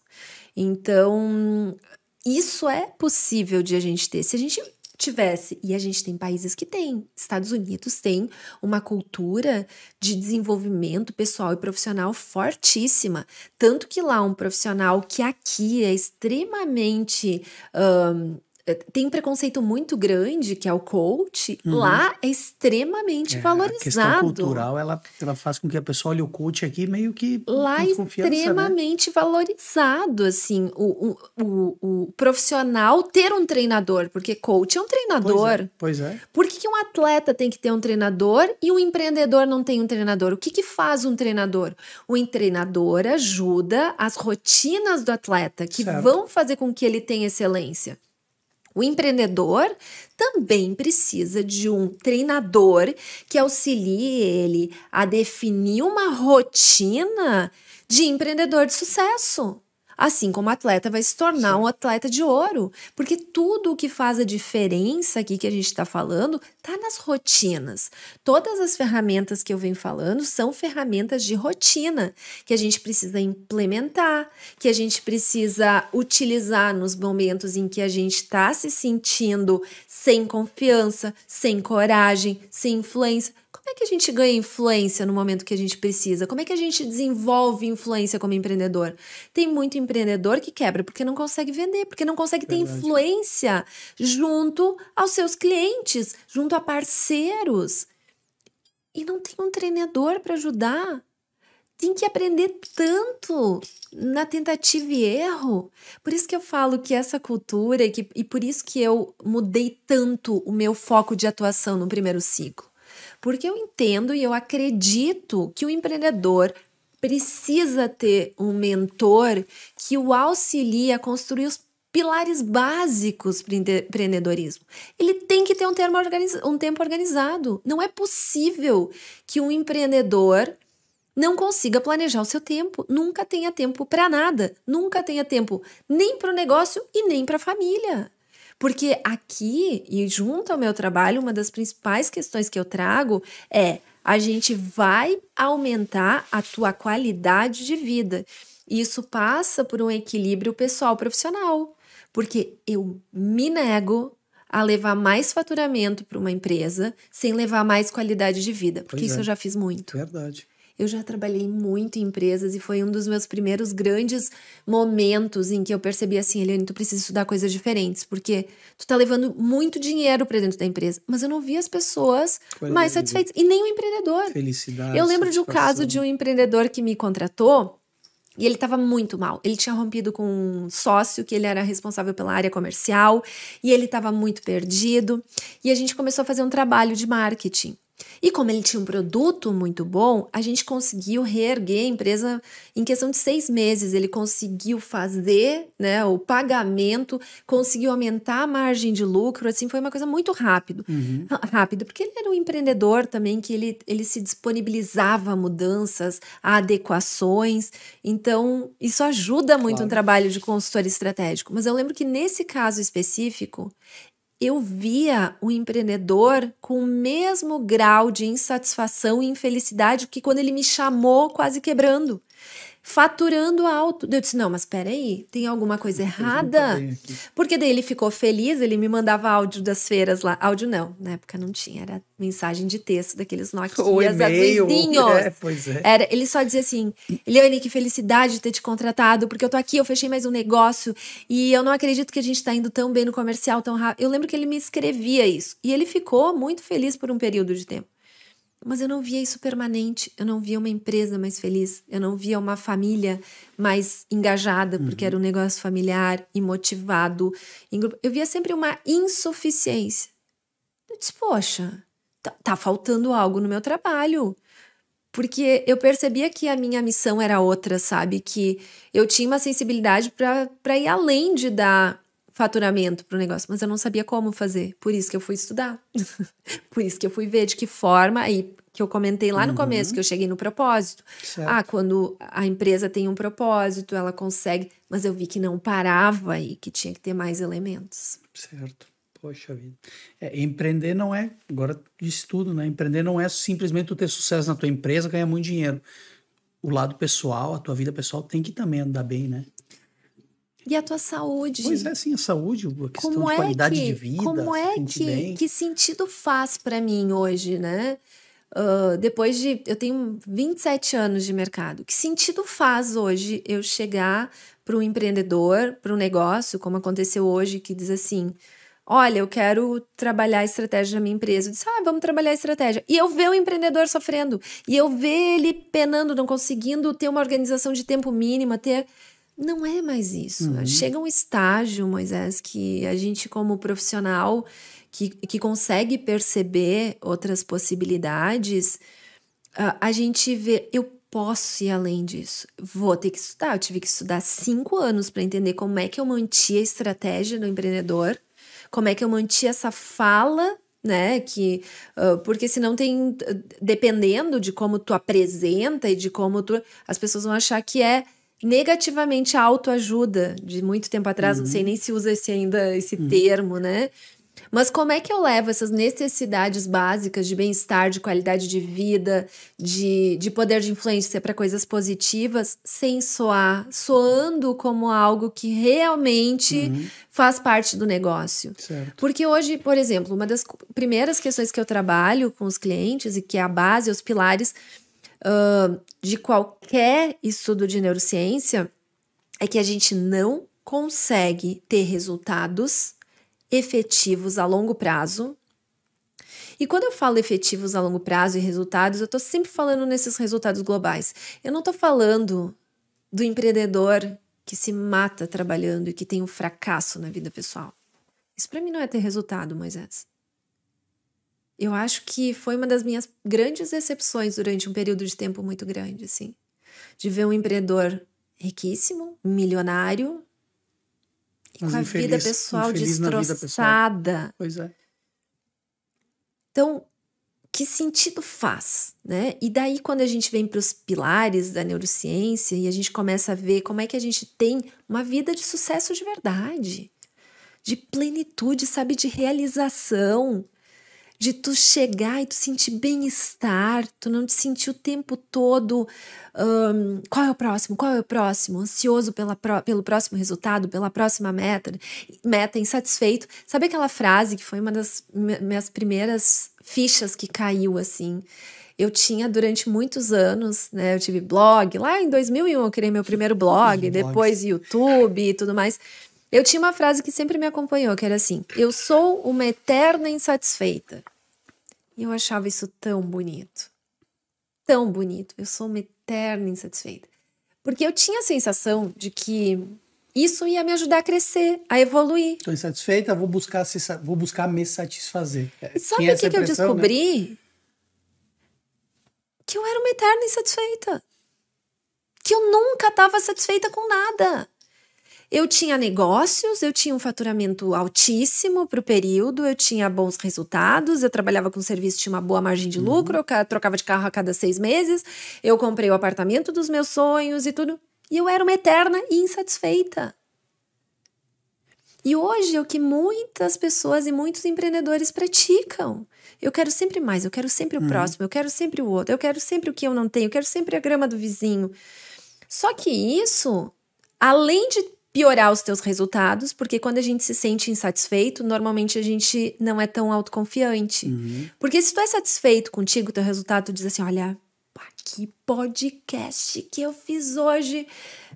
Então, isso é possível de a gente ter. Se a gente tivesse, e a gente tem países que têm, Estados Unidos tem uma cultura de desenvolvimento pessoal e profissional fortíssima, tanto que lá um profissional que aqui é extremamente tem um preconceito muito grande, que é o coach, lá é extremamente A questão valorizado. cultural, ela faz com que a pessoa olhe o coach aqui meio que Lá com é desconfiança, né? extremamente valorizado, assim, o profissional ter um treinador, porque coach é um treinador. Pois é. Por que um atleta tem que ter um treinador e um empreendedor não tem um treinador? O que faz um treinador? O treinador ajuda as rotinas do atleta, que Certo. vão fazer com que ele tenha excelência. O empreendedor também precisa de um treinador que auxilie ele a definir uma rotina de empreendedor de sucesso. Assim como o atleta vai se tornar um atleta de ouro. Porque tudo o que faz a diferença aqui que a gente está falando está nas rotinas. Todas as ferramentas que eu venho falando são ferramentas de rotina que a gente precisa implementar, que a gente precisa utilizar nos momentos em que a gente está se sentindo sem confiança, sem coragem, sem influência. Como é que a gente ganha influência no momento que a gente precisa? Como é que a gente desenvolve influência como empreendedor? Tem muito empreendedor que quebra porque não consegue vender, porque não consegue ter influência junto aos seus clientes, junto a parceiros. E não tem um treinador para ajudar. Tem que aprender tanto na tentativa e erro. Por isso que eu falo que essa cultura, e por isso que eu mudei tanto o meu foco de atuação no primeiro ciclo. Porque eu entendo e eu acredito que o empreendedor precisa ter um mentor que o auxilie a construir os pilares básicos para o empreendedorismo. Ele tem que ter um tempo organizado. Não é possível que um empreendedor não consiga planejar o seu tempo. Nunca tenha tempo para nada. Nunca tenha tempo nem para o negócio e nem para a família. Porque aqui, e junto ao meu trabalho, uma das principais questões que eu trago é: a gente vai aumentar a tua qualidade de vida. E isso passa por um equilíbrio pessoal-profissional. Porque eu me nego a levar mais faturamento para uma empresa sem levar mais qualidade de vida. Porque isso eu já fiz muito. Verdade. Eu já trabalhei muito em empresas e foi um dos meus primeiros grandes momentos em que eu percebi assim: Eliane, tu precisa estudar coisas diferentes, porque tu tá levando muito dinheiro para dentro da empresa. Mas eu não vi as pessoas mais satisfeitas, e nem o empreendedor. Felicidade. Eu lembro de um caso de um empreendedor que me contratou e ele estava muito mal. Ele tinha rompido com um sócio que ele era responsável pela área comercial e ele estava muito perdido. E a gente começou a fazer um trabalho de marketing. E como ele tinha um produto muito bom, a gente conseguiu reerguer a empresa em questão de 6 meses. Ele conseguiu fazer, né, o pagamento, conseguiu aumentar a margem de lucro, assim, foi uma coisa muito rápido, porque ele era um empreendedor também, que ele se disponibilizava a mudanças, a adequações, então isso ajuda muito no trabalho de consultor estratégico. Mas eu lembro que nesse caso específico, eu via o empreendedor com o mesmo grau de insatisfação e infelicidade que quando ele me chamou quase quebrando, faturando alto. Eu disse: não, mas peraí, tem alguma coisa errada? Porque daí ele ficou feliz, ele me mandava áudio das feiras lá. Áudio não, na época não tinha, era mensagem de texto daqueles Nokias azulzinhos. Pois é. Ele só dizia assim: Eliane, que felicidade de ter te contratado, porque eu tô aqui, eu fechei mais um negócio e eu não acredito que a gente tá indo tão bem no comercial, tão rápido. Eu lembro que ele me escrevia isso e ele ficou muito feliz por um período de tempo. Mas eu não via isso permanente, eu não via uma empresa mais feliz, eu não via uma família mais engajada, porque era um negócio familiar e motivado. Eu via sempre uma insuficiência. Eu disse, poxa, tá faltando algo no meu trabalho. Porque eu percebia que a minha missão era outra, sabe? Que eu tinha uma sensibilidade para ir além de dar faturamento para o negócio, mas eu não sabia como fazer. Por isso que eu fui estudar. Por isso que eu fui ver de que forma, aí que eu comentei lá no começo, que eu cheguei no propósito. Certo. Quando a empresa tem um propósito, ela consegue, mas eu vi que não parava aí, que tinha que ter mais elementos. Certo. Poxa vida. Empreender não é, agora disse tudo, né? Empreender não é simplesmente tu ter sucesso na tua empresa, ganhar muito dinheiro. O lado pessoal, a tua vida pessoal tem que também andar bem, né? E a tua saúde? Pois é, sim, a saúde, a questão de qualidade de vida, como é que sentido faz para mim hoje, né? Depois de... Eu tenho 27 anos de mercado. Que sentido faz hoje eu chegar para um empreendedor, para um negócio, como aconteceu hoje, que diz assim... Olha, eu quero trabalhar a estratégia da minha empresa. Eu disse, vamos trabalhar a estratégia. E eu ver o empreendedor sofrendo. E eu ver ele penando, não conseguindo ter uma organização de tempo mínima, Não é mais isso. Chega um estágio, Moisés, que a gente, como profissional, que consegue perceber outras possibilidades, a gente vê... Eu posso ir além disso. Vou ter que estudar. Eu tive que estudar 5 anos para entender como é que eu mantia a estratégia do empreendedor, como é que eu mantia essa fala, né? Porque senão dependendo de como tu apresenta e de como as pessoas vão achar que é negativamente a autoajuda. De muito tempo atrás, não sei nem se usa esse termo, né? Mas como é que eu levo essas necessidades básicas de bem-estar, de qualidade de vida, de poder de influência para coisas positivas, sem soando como algo que realmente faz parte do negócio? Certo. Porque hoje, por exemplo, uma das primeiras questões que eu trabalho com os clientes e que é a base, os pilares de qualquer estudo de neurociência é que a gente não consegue ter resultados efetivos a longo prazo. E quando eu falo efetivos a longo prazo e resultados, eu estou sempre falando nesses resultados globais. Eu não estou falando do empreendedor que se mata trabalhando e que tem um fracasso na vida pessoal. Isso para mim não é ter resultado, Moisés. Eu acho que foi uma das minhas grandes decepções durante um período de tempo muito grande, assim, de ver um empreendedor riquíssimo, milionário, Mas com a vida pessoal destroçada. Pois é. Então, que sentido faz, né? E daí, quando a gente vem para os pilares da neurociência e a gente começa a ver como é que a gente tem uma vida de sucesso de verdade, de plenitude, sabe, de realização, de tu chegar e tu sentir bem-estar, tu não te sentir o tempo todo qual é o próximo, ansioso pelo próximo resultado, pela próxima meta, insatisfeito. Sabe aquela frase que foi uma das minhas primeiras fichas que caiu, assim? Eu tinha durante muitos anos, né, eu tive blog, lá em 2001 eu criei meu primeiro blog, depois YouTube e tudo mais. Eu tinha uma frase que sempre me acompanhou, que era assim: eu sou uma eterna insatisfeita. E eu achava isso tão bonito. Tão bonito. Eu sou uma eterna insatisfeita. Porque eu tinha a sensação de que isso ia me ajudar a crescer, a evoluir. Estou insatisfeita, vou buscar me satisfazer. E sabe o que eu descobri? Né? Que eu era uma eterna insatisfeita. Que eu nunca estava satisfeita com nada. Eu tinha negócios, eu tinha um faturamento altíssimo para o período, eu tinha bons resultados, eu trabalhava com serviço, tinha uma boa margem de lucro, eu trocava de carro a cada 6 meses, eu comprei o apartamento dos meus sonhos e tudo. E eu era uma eterna insatisfeita. E hoje é o que muitas pessoas e muitos empreendedores praticam. Eu quero sempre mais, eu quero sempre o próximo, eu quero sempre o outro, eu quero sempre o que eu não tenho, eu quero sempre a grama do vizinho. Só que isso, além de piorar os teus resultados, porque quando a gente se sente insatisfeito, normalmente a gente não é tão autoconfiante. Porque se tu é satisfeito contigo, teu resultado, tu diz assim, olha, que podcast que eu fiz hoje,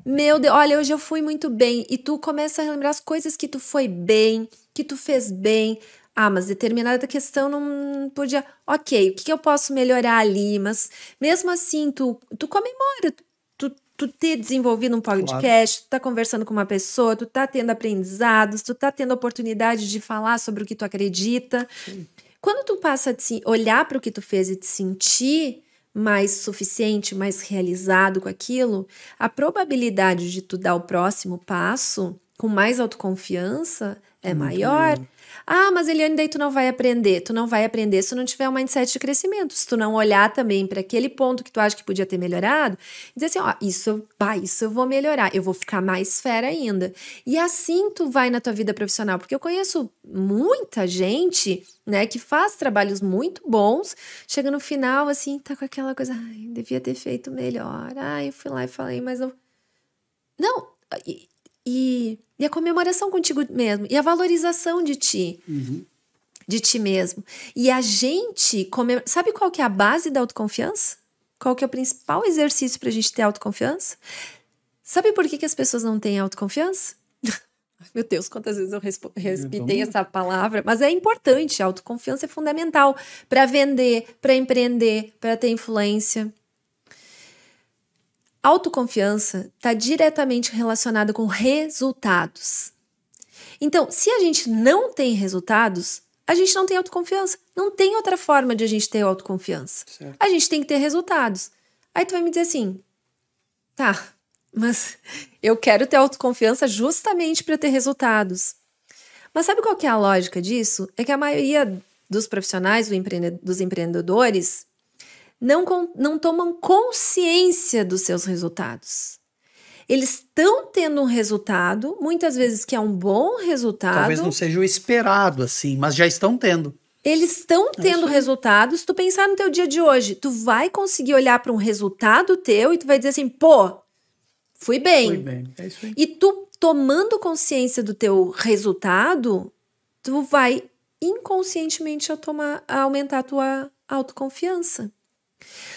meu Deus, olha, hoje eu fui muito bem, e tu começa a relembrar as coisas que tu foi bem, que tu fez bem, Ah, mas determinada questão não podia... Ok, o que eu posso melhorar ali? Mas mesmo assim, tu comemora tu ter desenvolvido um podcast, tu tá conversando com uma pessoa, tu tá tendo aprendizados, tu tá tendo a oportunidade de falar sobre o que tu acredita. Sim. Quando tu passa a olhar para o que tu fez e te sentir mais suficiente, mais realizado com aquilo, a probabilidade de tu dar o próximo passo com mais autoconfiança é maior. Ah, mas Eliane, daí tu não vai aprender. Tu não vai aprender se tu não tiver um mindset de crescimento. Se tu não olhar também para aquele ponto que tu acha que podia ter melhorado, dizer assim, ó, isso eu vou melhorar, eu vou ficar mais fera ainda. E assim tu vai na tua vida profissional, porque eu conheço muita gente, né, que faz trabalhos muito bons, chega no final, assim, tá com aquela coisa, ai, devia ter feito melhor. Ai, eu fui lá e falei, mas eu... Não, e a comemoração contigo mesmo, e a valorização de ti, de ti mesmo. E a gente, sabe qual que é a base da autoconfiança? Qual que é o principal exercício pra gente ter autoconfiança? Sabe por que as pessoas não têm autoconfiança? Meu Deus, quantas vezes eu repetei essa palavra, mas é importante, a autoconfiança é fundamental para vender, para empreender, para ter influência. Autoconfiança está diretamente relacionada com resultados. Então, se a gente não tem resultados, a gente não tem autoconfiança. Não tem outra forma de a gente ter autoconfiança. Certo. A gente tem que ter resultados. Aí tu vai me dizer assim, tá, mas eu quero ter autoconfiança justamente para ter resultados. Mas sabe qual que é a lógica disso? É que a maioria dos profissionais, dos empreendedores, não tomam consciência dos seus resultados. Eles estão tendo um resultado, muitas vezes que é um bom resultado. Talvez não seja o esperado, assim, mas já estão tendo. Eles estão tendo resultados. Tu pensar no teu dia de hoje, tu vai conseguir olhar para um resultado teu e tu vai dizer assim, pô, fui bem. Fui bem. É isso aí. E tu, tomando consciência do teu resultado, tu vai inconscientemente aumentar a tua autoconfiança.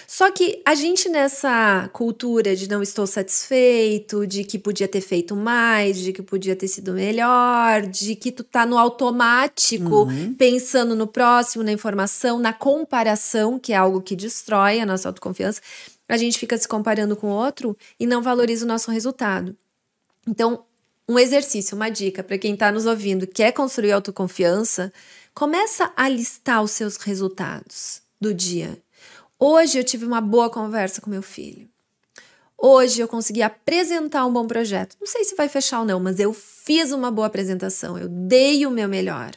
Só que a gente nessa cultura de não estou satisfeito, de que podia ter feito mais, de que podia ter sido melhor, de que tu tá no automático, pensando no próximo, na informação, na comparação, que é algo que destrói a nossa autoconfiança, a gente fica se comparando com o outro e não valoriza o nosso resultado. Então, um exercício, uma dica para quem está nos ouvindo, quer construir autoconfiança, começa a listar os seus resultados do dia. Hoje eu tive uma boa conversa com meu filho. Hoje eu consegui apresentar um bom projeto. Não sei se vai fechar ou não, mas eu fiz uma boa apresentação. Eu dei o meu melhor.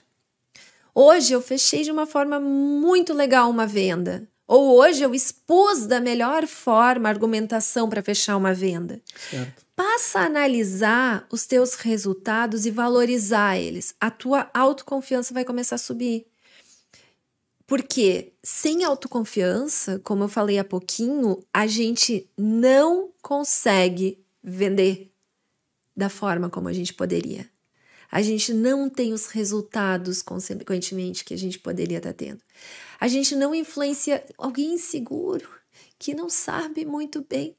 Hoje eu fechei de uma forma muito legal uma venda. Ou hoje eu expus da melhor forma a argumentação para fechar uma venda. Certo. Passa a analisar os teus resultados e valorizar eles. A tua autoconfiança vai começar a subir. Porque sem autoconfiança, como eu falei há pouquinho, a gente não consegue vender da forma como a gente poderia. A gente não tem os resultados, consequentemente, que a gente poderia estar tendo. A gente não influencia alguém inseguro, que não sabe muito bem,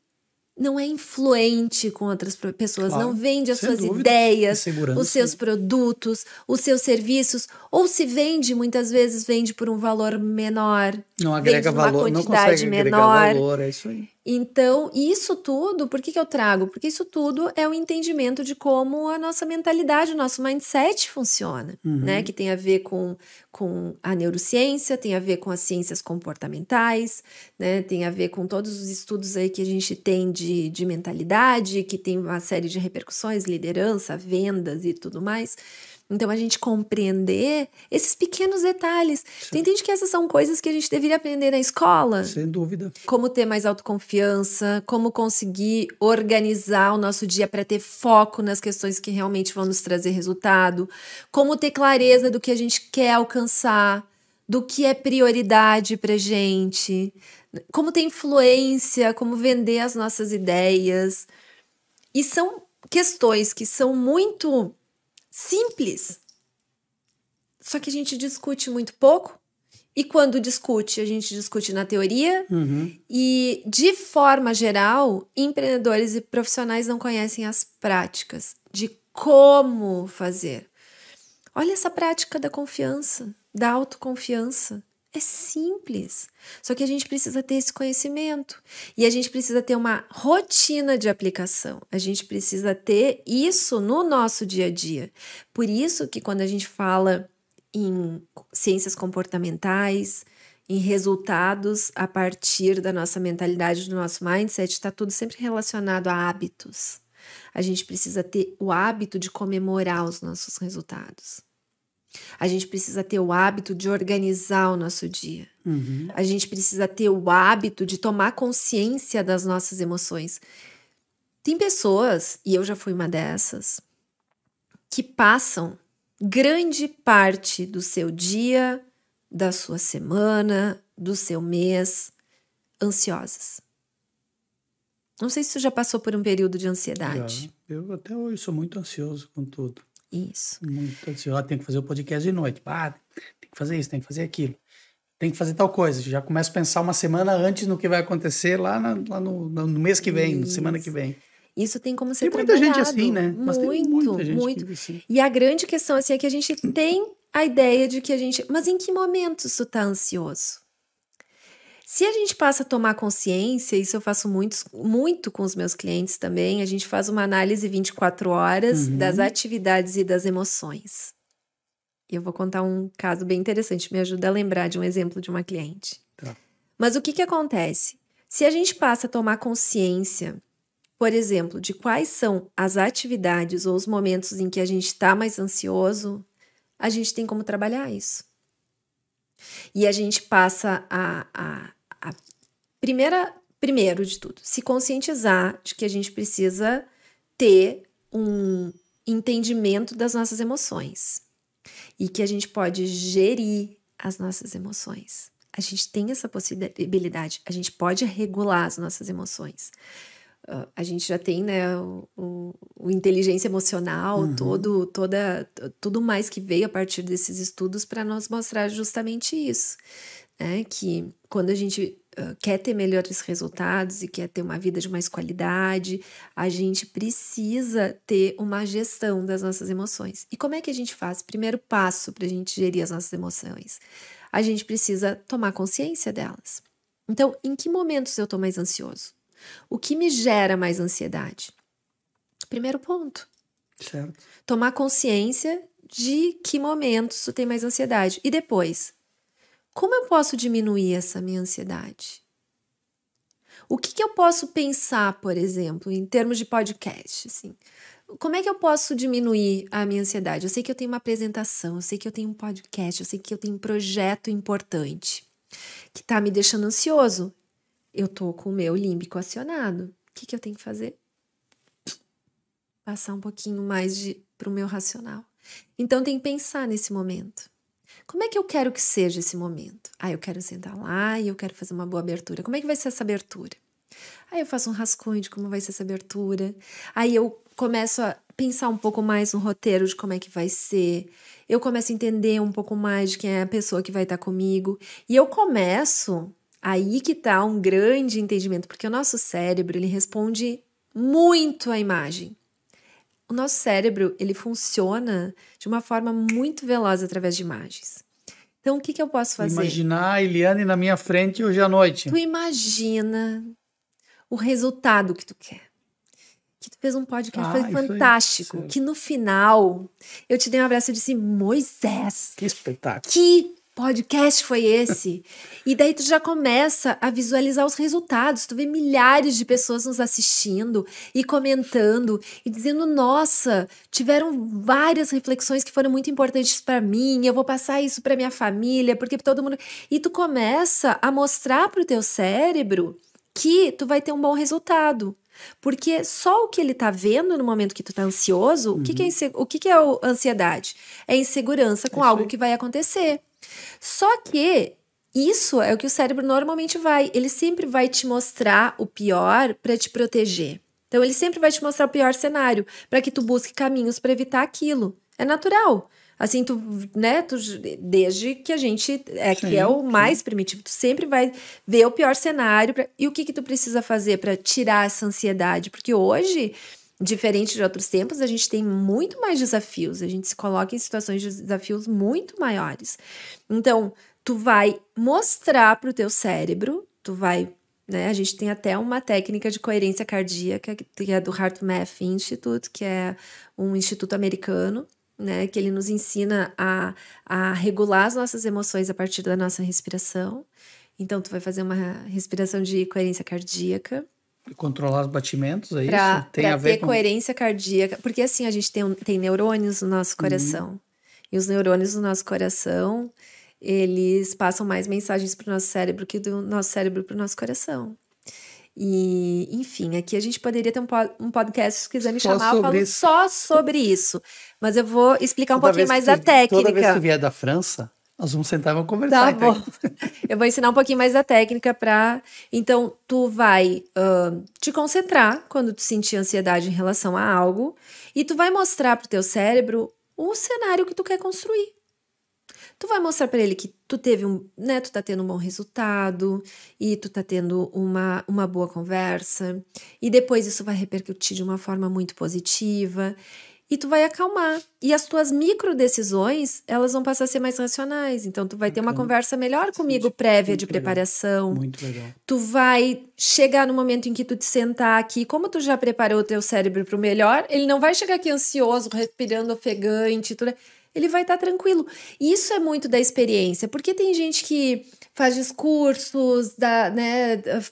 não é influente com outras pessoas, não vende as suas ideias, os seus produtos, os seus serviços, ou se vende, muitas vezes vende por um valor menor, não agrega valor, não consegue agregar valor, é isso aí. Então, isso tudo, por que eu trago? Porque isso tudo é um entendimento de como a nossa mentalidade, o nosso mindset funciona, né? Que tem a ver com a neurociência, tem a ver com as ciências comportamentais, né? Tem a ver com todos os estudos aí que a gente tem de mentalidade, que tem uma série de repercussões, liderança, vendas e tudo mais. Então, a gente compreender esses pequenos detalhes. Sim. Tu entende que essas são coisas que a gente deveria aprender na escola? Sem dúvida. Como ter mais autoconfiança, como conseguir organizar o nosso dia para ter foco nas questões que realmente vão nos trazer resultado, como ter clareza do que a gente quer alcançar, do que é prioridade pra gente, como ter influência, como vender as nossas ideias. E são questões que são muito simples, só que a gente discute muito pouco, e quando discute, a gente discute na teoria, e de forma geral, empreendedores e profissionais não conhecem as práticas de como fazer. Olha essa prática da confiança, da autoconfiança. É simples, só que a gente precisa ter esse conhecimento e a gente precisa ter uma rotina de aplicação. A gente precisa ter isso no nosso dia a dia. Por isso que quando a gente fala em ciências comportamentais, em resultados a partir da nossa mentalidade, do nosso mindset, está tudo sempre relacionado a hábitos. A gente precisa ter o hábito de comemorar os nossos resultados. A gente precisa ter o hábito de organizar o nosso dia. A gente precisa ter o hábito de tomar consciência das nossas emoções. Tem pessoas, e eu já fui uma dessas, que passam grande parte do seu dia, da sua semana, do seu mês, ansiosas. Não sei se você já passou por um período de ansiedade. Já. Eu até hoje sou muito ansioso com tudo. Isso. Muito ansioso. Tem que fazer o podcast de noite. Tem que fazer isso, tem que fazer aquilo. Tem que fazer tal coisa. Já começo a pensar uma semana antes no que vai acontecer lá no mês que vem, na semana que vem. Isso tem como ser trabalhado. Tem muita gente assim, né? Mas tem muita gente que assim. E a grande questão assim, é que a gente tem a ideia de que a gente... Mas em que momento isso está ansioso? Se a gente passa a tomar consciência, isso eu faço muito com os meus clientes também, a gente faz uma análise 24 horas das atividades e das emoções. Eu vou contar um caso bem interessante, me ajuda a lembrar de um exemplo de uma cliente. Tá. Mas o que acontece? Se a gente passa a tomar consciência, por exemplo, de quais são as atividades ou os momentos em que a gente está mais ansioso, a gente tem como trabalhar isso. E a gente passa primeiro de tudo, se conscientizar de que a gente precisa ter um entendimento das nossas emoções e que a gente pode gerir as nossas emoções. A gente tem essa possibilidade, a gente pode regular as nossas emoções. A gente já tem, né, o inteligência emocional, tudo mais que veio a partir desses estudos para nos mostrar justamente isso, né? Que quando a gente quer ter melhores resultados e quer ter uma vida de mais qualidade, a gente precisa ter uma gestão das nossas emoções. E como é que a gente faz? Primeiro passo para a gente gerir as nossas emoções. A gente precisa tomar consciência delas. Então, em que momentos eu estou mais ansioso? O que me gera mais ansiedade? Primeiro ponto. Certo. Tomar consciência de que momentos tu tem mais ansiedade. E depois, como eu posso diminuir essa minha ansiedade? O que eu posso pensar, por exemplo, em termos de podcast? Assim, como é que eu posso diminuir a minha ansiedade? Eu sei que eu tenho uma apresentação, eu sei que eu tenho um podcast, eu sei que eu tenho um projeto importante que está me deixando ansioso. Eu tô com o meu límbico acionado. O que eu tenho que fazer? Passar um pouquinho mais para o meu racional. Então, tem que pensar nesse momento. Como é que eu quero que seja esse momento? Eu quero sentar lá e eu quero fazer uma boa abertura. Como é que vai ser essa abertura? Aí eu faço um rascunho de como vai ser essa abertura. Aí eu começo a pensar um pouco mais no roteiro de como é que vai ser. Eu começo a entender um pouco mais de quem é a pessoa que vai estar comigo. E eu começo... Aí que está um grande entendimento, porque o nosso cérebro, ele responde muito à imagem. O nosso cérebro, ele funciona de uma forma muito veloz através de imagens. Então, o que eu posso fazer? Imaginar a Eliane na minha frente hoje à noite. Tu imagina o resultado que tu quer. Que tu fez um podcast, foi fantástico. Que no final, eu te dei um abraço e disse, Moisés. Que espetáculo. Que podcast foi esse? E daí tu já começa a visualizar os resultados. Tu vê milhares de pessoas nos assistindo e comentando e dizendo, nossa, tiveram várias reflexões que foram muito importantes para mim, eu vou passar isso para minha família, porque todo mundo... E tu começa a mostrar pro teu cérebro que tu vai ter um bom resultado. Porque só o que ele tá vendo no momento que tu tá ansioso, o que é ansiedade? É insegurança com algo que vai acontecer. Só que isso é o que o cérebro normalmente ele sempre vai te mostrar o pior para te proteger. Então ele sempre vai te mostrar o pior cenário para que tu busque caminhos para evitar aquilo. É natural. Assim, desde que a gente que é o mais primitivo, tu sempre vai ver o pior cenário. E o que tu precisa fazer para tirar essa ansiedade? Porque hoje diferente de outros tempos, a gente tem muito mais desafios, a gente se coloca em situações de desafios muito maiores. Então, tu vai mostrar para o teu cérebro, né? A gente tem até uma técnica de coerência cardíaca, que é do HeartMath Institute, que é um instituto americano, né? Que ele nos ensina a regular as nossas emoções a partir da nossa respiração. Então, tu vai fazer uma respiração de coerência cardíaca. Controlar os batimentos, é isso? Tem a ver com coerência cardíaca. Porque assim, a gente tem neurônios no nosso coração. E os neurônios no nosso coração, eles passam mais mensagens para o nosso cérebro que do nosso cérebro para o nosso coração. E, enfim, aqui a gente poderia ter um podcast, se quiser me chamar, eu falo só sobre isso. Mas eu vou explicar um pouquinho mais da técnica. Toda vez que tu vier da França, nós vamos sentar e vamos conversar. Tá bom. Eu vou ensinar um pouquinho mais da técnica para... Então, tu vai te concentrar quando tu sentir ansiedade em relação a algo e tu vai mostrar pro teu cérebro o cenário que tu quer construir. Tu vai mostrar para ele que tu teve tu tá tendo um bom resultado e tu tá tendo uma boa conversa e depois isso vai repercutir de uma forma muito positiva e tu vai acalmar. E as tuas micro decisões, elas vão passar a ser mais racionais. Então, tu vai ter uma conversa melhor comigo prévia de preparação. Muito legal. Tu vai chegar no momento em que tu te sentar aqui, como tu já preparou o teu cérebro para o melhor, ele não vai chegar aqui ansioso, respirando ofegante, tudo. Ele vai estar tranquilo. E isso é muito da experiência, porque tem gente que faz discursos,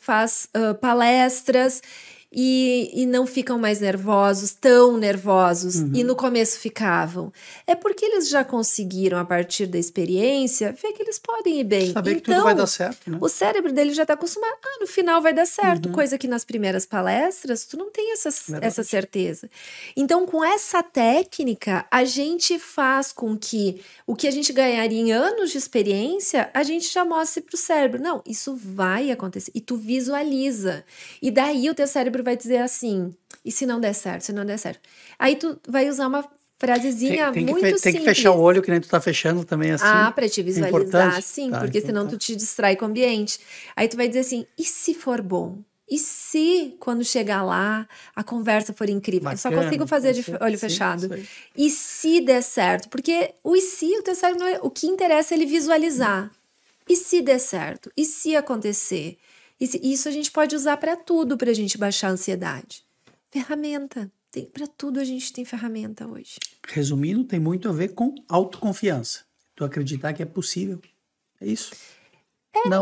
faz palestras e não ficam mais tão nervosos, e no começo ficavam. É porque eles já conseguiram, a partir da experiência, ver que eles podem ir bem. Saber que tudo vai dar certo, né? O cérebro dele já está acostumado. No final vai dar certo. Coisa que nas primeiras palestras, tu não tem essa certeza. Então, com essa técnica, a gente faz com que o que a gente ganharia em anos de experiência, a gente já mostre para o cérebro. Não, isso vai acontecer. E tu visualiza. E daí o teu cérebro vai dizer assim, e se não der certo, se não der certo? Aí tu vai usar uma frasezinha muito simples. Tem que fechar o olho, que nem tu tá fechando também assim. Para te visualizar, sim, porque senão tu te distrai com o ambiente. Aí tu vai dizer assim, e se for bom? E se, quando chegar lá, a conversa for incrível? Bacana, eu só consigo fazer de olho fechado. Sim. E se der certo? Porque o teu cérebro não é... O que interessa é ele visualizar. E se der certo? E se acontecer? Isso a gente pode usar para tudo, para a gente baixar a ansiedade. Ferramenta. Para tudo a gente tem ferramenta hoje. Resumindo, tem muito a ver com autoconfiança. Tu acreditar que é possível. É isso.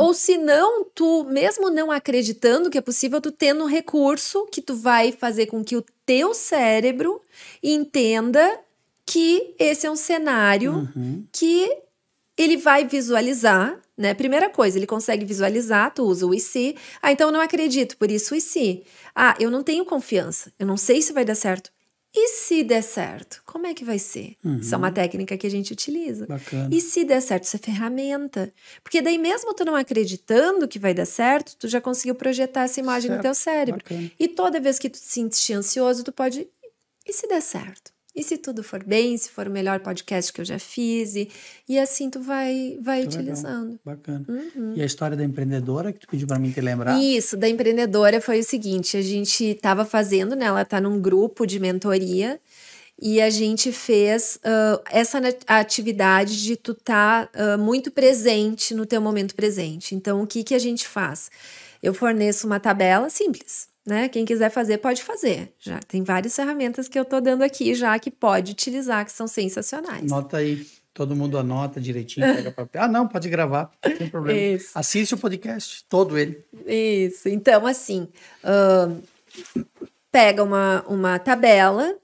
Ou se não, tu mesmo não acreditando que é possível, tu tendo um recurso que tu vai fazer com que o teu cérebro entenda que esse é um cenário que ele vai visualizar, né? Primeira coisa, ele consegue visualizar, tu usa o e se. Então eu não acredito, por isso o e se. Eu não tenho confiança, eu não sei se vai dar certo. E se der certo? Como é que vai ser? Isso é uma técnica que a gente utiliza. Bacana. E se der certo? Isso é ferramenta. Porque daí mesmo tu não acreditando que vai dar certo, tu já conseguiu projetar essa imagem no teu cérebro. Bacana. E toda vez que tu te sentir ansioso, tu pode... E se der certo? E se tudo for bem, se for o melhor podcast que eu já fiz, e assim tu vai utilizando. Legal. Bacana. E a história da empreendedora que tu pediu para mim te lembrar? Isso, da empreendedora foi o seguinte, a gente estava fazendo, né, ela está num grupo de mentoria, e a gente fez essa atividade de tu estar muito presente no teu momento presente. Então, o que a gente faz? Eu forneço uma tabela simples, né? Quem quiser fazer, pode fazer. Já tem várias ferramentas que eu tô dando aqui já que pode utilizar, que são sensacionais. Anota aí, todo mundo anota direitinho, pega papel. Não, pode gravar, não tem problema. Isso. Assiste o podcast, todo ele. Isso, então assim, pega uma tabela,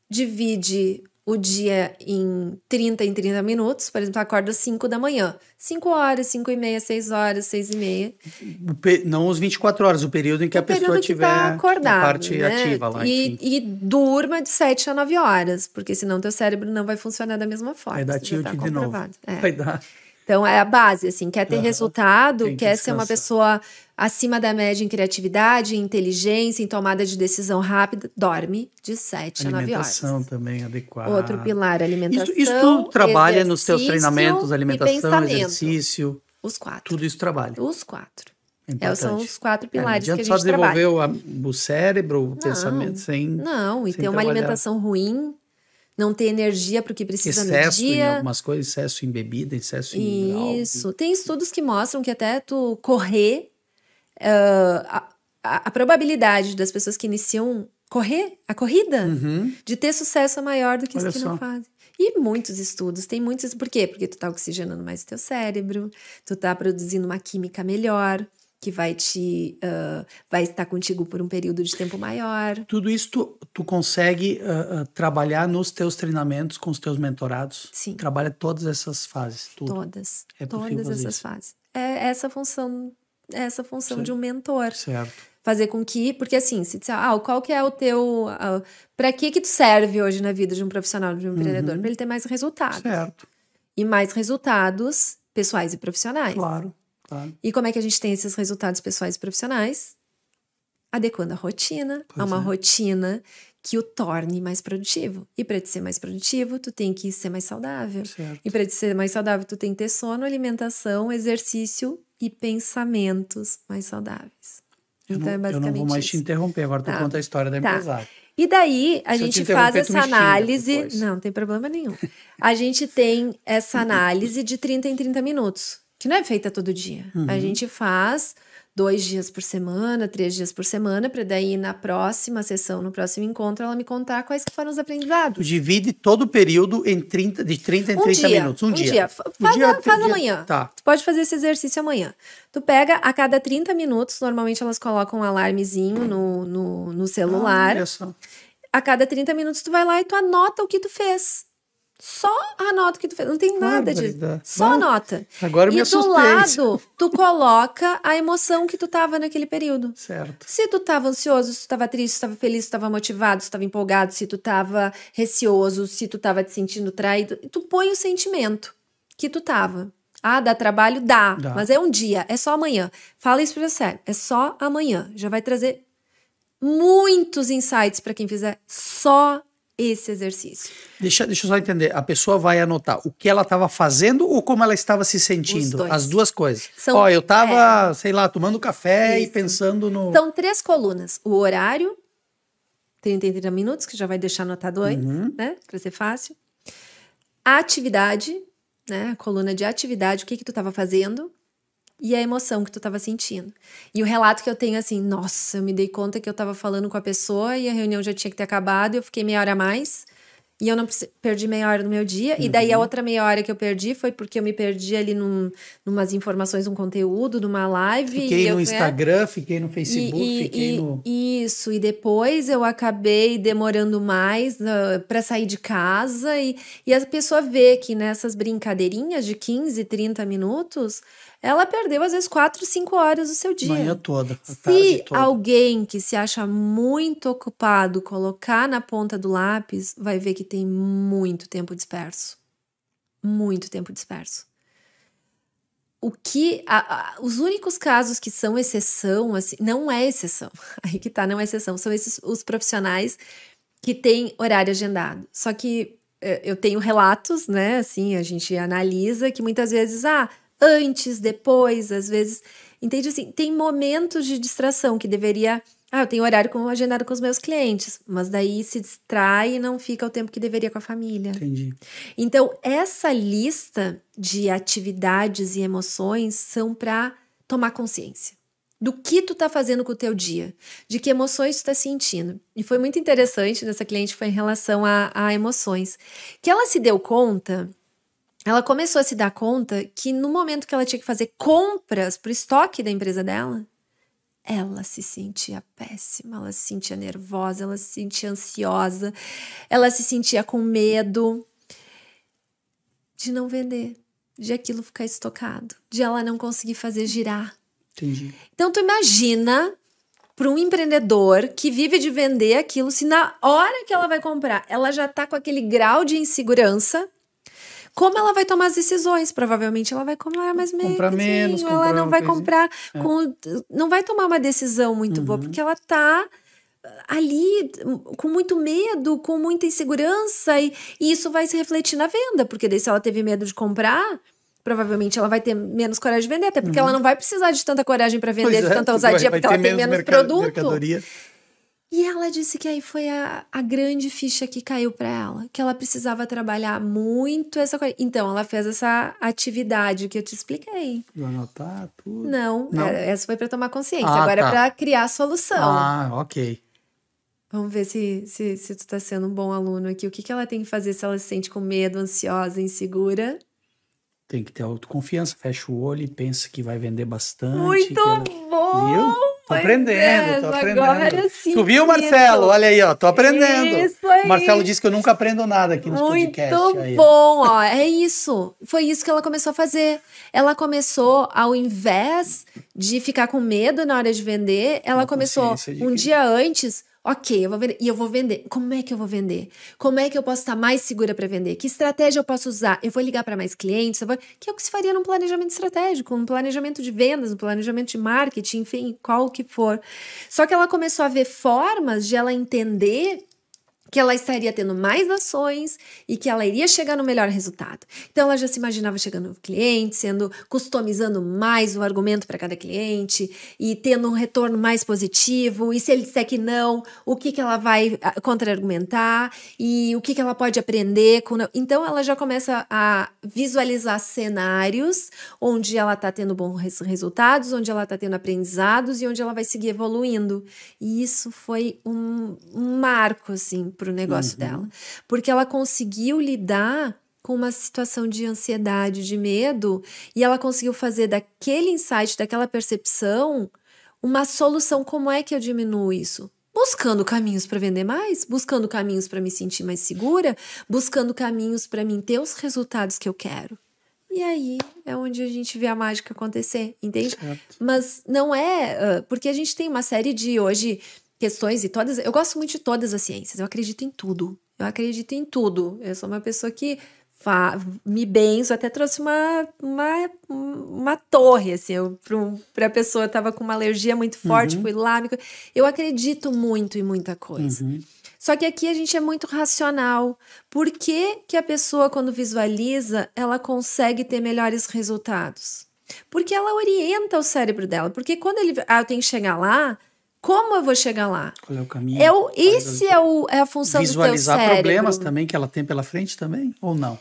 divide o dia em 30 minutos, por exemplo, acorda às 5 da manhã. 5 horas, 5 e meia, 6 horas, 6 e meia. Não os 24 horas, o período em que a pessoa estiver acordada, na parte né? ativa lá. E durma de 7 a 9 horas, porque senão teu cérebro não vai funcionar da mesma forma. Vai dar tilt de novo. Vai dar. Então, é a base, assim, quer ter resultado, quer ser uma pessoa acima da média em criatividade, em inteligência, em tomada de decisão rápida, dorme de 7 a 9 horas. Alimentação também adequada. Outro pilar, alimentação, Isso tu trabalha nos teus treinamentos, alimentação, exercício. Os 4. Tudo isso trabalha. Os 4. É importante. São os 4 Não pilares que a adianta gente só desenvolver trabalha. o cérebro, o pensamento, Não, e sem ter uma trabalhar. alimentação ruim, não ter energia para o que precisa no Excesso em dia. algumas coisas, excesso em bebida, excesso em álcool. Isso. Tem estudos que mostram que até tu correr, a probabilidade das pessoas que iniciam a corrida, de ter sucesso é maior do que os Olha que não só. fazem. E muitos estudos, tem muitos. Por quê? Porque tu tá oxigenando mais o teu cérebro, tu tá produzindo uma química melhor, que vai estar contigo por um período de tempo maior. Tudo isso tu consegue trabalhar nos teus treinamentos com os teus mentorados? Sim. Trabalha todas essas fases, tudo. Todas. É possível Todas fazer essas isso. fases. É essa função Sim. de um mentor. Certo. Fazer com que... Porque assim, se disser, qual que é o teu... Para que tu serve hoje na vida de um profissional, de um empreendedor? Para ele ter mais resultados. Certo. E mais resultados pessoais e profissionais. Claro. E como é que a gente tem esses resultados pessoais e profissionais? Adequando a rotina a uma rotina que o torne mais produtivo. E para te ser mais produtivo, tu tem que ser mais saudável. Certo. E para te ser mais saudável, tu tem que ter sono, alimentação, exercício e pensamentos mais saudáveis. Então é basicamente eu não vou mais isso. te interromper, agora tu conta a história da empresária. E daí a Se eu te gente faz interromper, tu me essa xinga análise. depois. Não tem problema nenhum. A gente tem essa análise de 30 em 30 minutos, que não é feita todo dia. A gente faz 2 dias por semana, 3 dias por semana, para daí na próxima sessão, no próximo encontro, ela me contar quais que foram os aprendizados. Tu divide todo o período de 30 em 30 minutos. Um dia. Faz amanhã. Tá. Tu pode fazer esse exercício amanhã. Tu pega a cada 30 minutos, normalmente elas colocam um alarmezinho no celular. Olha só. A cada 30 minutos tu vai lá e tu anota o que tu fez. Só anota o que tu fez. Não tem nada disso. Só anota. Agora eu me assustei. E do lado, tu coloca a emoção que tu tava naquele período. Certo. Se tu tava ansioso, se tu tava triste, se tu tava feliz, se tu tava motivado, se tu tava empolgado, se tu tava receoso, se tu tava te sentindo traído, tu põe o sentimento que tu tava. Dá trabalho? Dá. Mas é um dia, é só amanhã. Fala isso pra você. É só amanhã. Já vai trazer muitos insights para quem fizer só esse exercício. Deixa eu só entender. A pessoa vai anotar o que ela estava fazendo ou como ela estava se sentindo? As duas coisas. Eu estava, sei lá, tomando café e pensando no... São 3 colunas. O horário, 30 em 30 minutos, que já vai deixar anotado antes, né? Para ser fácil. A atividade, né? A coluna de atividade, o que tu estava fazendo. E a emoção que tu estava sentindo. E o relato que eu tenho assim, nossa, eu me dei conta que eu estava falando com a pessoa e a reunião já tinha que ter acabado, eu fiquei meia hora a mais e eu não perdi meia hora no meu dia. E daí a outra meia hora que eu perdi foi porque eu me perdi ali numas informações, um conteúdo, numa live. Fiquei no Instagram, fiquei no Facebook, fiquei no... Isso, e depois eu acabei demorando mais para sair de casa e a pessoa vê que nessas brincadeirinhas de 15, 30 minutos... Ela perdeu, às vezes, 4, 5 horas do seu dia. Manhã toda, a tarde Se toda. alguém que se acha muito ocupado colocar na ponta do lápis, vai ver que tem muito tempo disperso. Muito tempo disperso. Os únicos casos que são exceção, assim, não é exceção. Aí que tá, não é exceção. São esses os profissionais que têm horário agendado. Só que eu tenho relatos, né? Assim, a gente analisa que muitas vezes... antes, depois, às vezes... Entende assim? Tem momentos de distração que deveria... eu tenho horário agendado com os meus clientes. Mas daí se distrai e não fica o tempo que deveria com a família. Entendi. Então, essa lista de atividades e emoções são para tomar consciência. Do que tu tá fazendo com o teu dia. De que emoções tu tá sentindo. E foi muito interessante nessa cliente, foi em relação a emoções. Que ela se deu conta... Ela começou a se dar conta que no momento que ela tinha que fazer compras para o estoque da empresa dela, ela se sentia péssima, ela se sentia nervosa, ela se sentia ansiosa, ela se sentia com medo de não vender, de aquilo ficar estocado, de ela não conseguir fazer girar. Entendi. Então, tu imagina para um empreendedor que vive de vender aquilo, se na hora que ela vai comprar, ela já está com aquele grau de insegurança. Como ela vai tomar as decisões? Provavelmente ela vai comprar mais menos, ela não vai comprar, não vai tomar uma decisão muito boa, porque ela tá ali com muito medo, com muita insegurança, e isso vai se refletir na venda, porque daí se ela teve medo de comprar, provavelmente ela vai ter menos coragem de vender, até porque ela não vai precisar de tanta coragem para vender, de tanta Pois ousadia, porque ela tem menos produto. mercadoria. E ela disse que aí foi a grande ficha que caiu para ela, que ela precisava trabalhar muito essa coisa. Então, ela fez essa atividade que eu te expliquei. Vou anotar tudo. Não. Essa foi para tomar consciência. Ah, agora tá. é para criar a solução. Ah, ok. Vamos ver se tu tá sendo um bom aluno aqui. O que ela tem que fazer se ela se sente com medo, ansiosa, insegura? Tem que ter autoconfiança. Fecha o olho e pensa que vai vender bastante. Muito bom! Viu? Tô aprendendo. Agora sim. Tu viu, Marcelo? Olha aí, ó. Tô aprendendo. Isso aí. O Marcelo disse que eu nunca aprendo nada aqui nos podcasts. Muito bom, ó. É isso. Foi isso que ela começou a fazer. Ela começou, ao invés de ficar com medo na hora de vender, ela começou um dia antes. Ok, eu vou vender. E eu vou vender. Como é que eu vou vender? Como é que eu posso estar mais segura para vender? Que estratégia eu posso usar? Eu vou ligar para mais clientes? Que é o que se faria num planejamento estratégico, um planejamento de vendas, um planejamento de marketing, enfim, qual que for. Só que ela começou a ver formas de ela entender que ela estaria tendo mais ações e que ela iria chegar no melhor resultado. Então, ela já se imaginava chegando no cliente, customizando mais o argumento para cada cliente e tendo um retorno mais positivo. E se ele disser que não, o que ela vai contra-argumentar e o que ela pode aprender. Então, ela já começa a visualizar cenários onde ela está tendo bons resultados, onde ela está tendo aprendizados e onde ela vai seguir evoluindo. E isso foi um marco, assim, para o negócio dela, porque ela conseguiu lidar com uma situação de ansiedade, de medo, e ela conseguiu fazer daquele insight, daquela percepção, uma solução. Como é que eu diminuo isso? Buscando caminhos para vender mais, buscando caminhos para me sentir mais segura, buscando caminhos para mim ter os resultados que eu quero. E aí é onde a gente vê a mágica acontecer, entende? Certo. Mas não é... porque a gente tem uma série de, hoje, questões e todas... Eu gosto muito de todas as ciências, eu acredito em tudo. Eu sou uma pessoa que me benzo, até trouxe uma torre, assim, pra pessoa, tava com uma alergia muito forte, fui lá... Eu acredito muito em muita coisa. Só que aqui a gente é muito racional. Por que a pessoa, quando visualiza, ela consegue ter melhores resultados? Porque ela orienta o cérebro dela. Porque quando eu tenho que chegar lá, como eu vou chegar lá? Qual é o caminho? É a função do teu cérebro. Visualizar problemas também que ela tem pela frente também, ou não?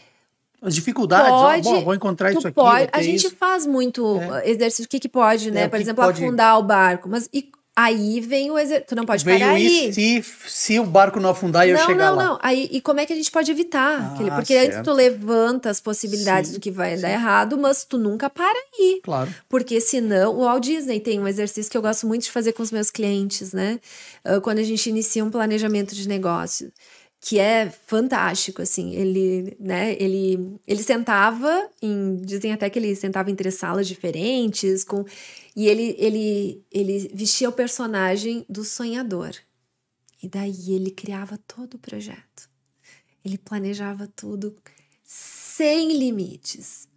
As dificuldades, vou encontrar isso aqui. A gente faz muito exercício. O que pode, né? Por exemplo, afundar o barco. Mas... Aí vem o exercício. Tu não pode parar aí. Se o barco não afundar e eu chegar lá. Não. Aí, e como é que a gente pode evitar? Porque antes tu levanta as possibilidades do que vai dar errado, mas tu nunca para aí. Claro. Porque senão... O Walt Disney tem um exercício que eu gosto muito de fazer com os meus clientes, né? Quando a gente inicia um planejamento de negócio, que é fantástico, assim. Ele sentava dizem até que ele sentava em 3 salas diferentes, e ele vestia o personagem do sonhador. E daí ele criava todo o projeto. Ele planejava tudo sem limites.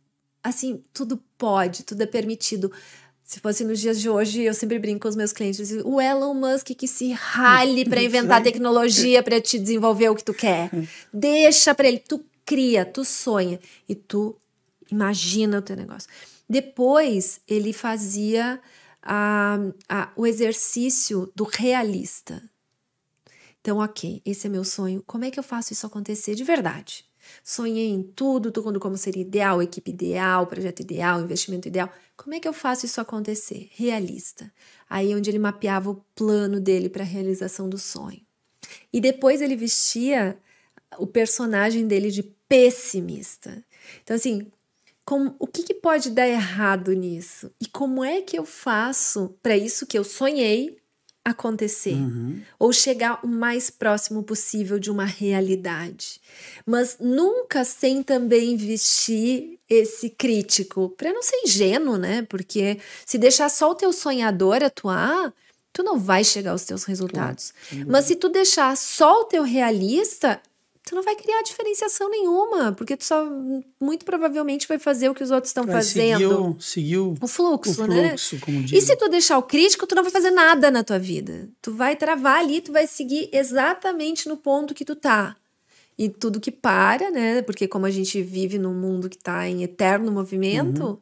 Assim, tudo pode, tudo é permitido. Se fosse nos dias de hoje, eu sempre brinco com os meus clientes. O Elon Musk que se rale para inventar tecnologia para te desenvolver o que tu quer. Deixa para ele. Tu cria, tu sonha e tu imagina o teu negócio. Depois, ele fazia o exercício do realista. Então, ok, esse é meu sonho. Como é que eu faço isso acontecer de verdade? Sonhei em tudo como seria ideal, equipe ideal, projeto ideal, investimento ideal. Como é que eu faço isso acontecer? Realista. Aí onde ele mapeava o plano dele para a realização do sonho. E depois ele vestia o personagem dele de pessimista. Então, assim, o que pode dar errado nisso? E como é que eu faço para isso que eu sonhei acontecer? Ou chegar o mais próximo possível de uma realidade. Mas nunca sem também vestir esse crítico, para não ser ingênuo, né? Porque se deixar só o teu sonhador atuar, tu não vai chegar aos teus resultados. Claro. Mas se tu deixar só o teu realista, tu não vai criar diferenciação nenhuma, porque tu só muito provavelmente vai fazer o que os outros estão fazendo. Seguiu o fluxo, né? Como diz. E se tu deixar o crítico, tu não vai fazer nada na tua vida. Tu vai travar ali, tu vai seguir exatamente no ponto que tu tá. e tudo que para, né? Porque como a gente vive num mundo que está em eterno movimento,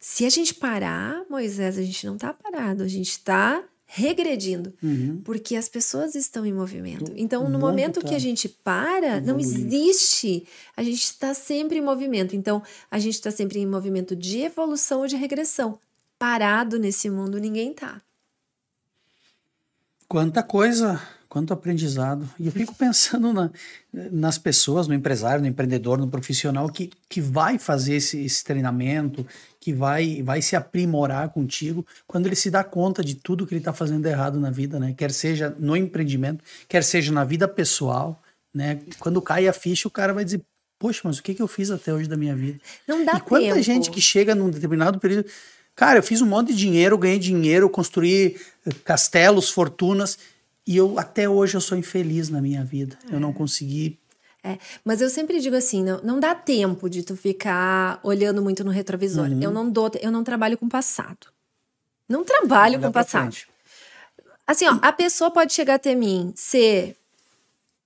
se a gente parar, Moisés, a gente não está parado, a gente está regredindo, porque as pessoas estão em movimento. Então, no momento que a gente para, não existe. A gente está sempre em movimento. Então, a gente está sempre em movimento de evolução ou de regressão. Parado nesse mundo, ninguém tá. Quanta coisa, quanto aprendizado. E eu fico pensando nas pessoas, no empresário, no empreendedor, no profissional que vai fazer esse treinamento, que vai se aprimorar contigo, quando ele se dá conta de tudo que ele está fazendo errado na vida, né? Quer seja no empreendimento, quer seja na vida pessoal, né? Quando cai a ficha, o cara vai dizer, poxa, mas o que eu fiz até hoje da minha vida? Não dá tempo. E quanta gente que chega num determinado período, cara, eu fiz um monte de dinheiro, ganhei dinheiro, construí castelos, fortunas, e até hoje eu sou infeliz na minha vida. Eu não consegui. Mas eu sempre digo assim, não dá tempo de tu ficar olhando muito no retrovisor. Eu não trabalho com passado. Não trabalho com passado. Assim, ó, a pessoa pode chegar até mim, ser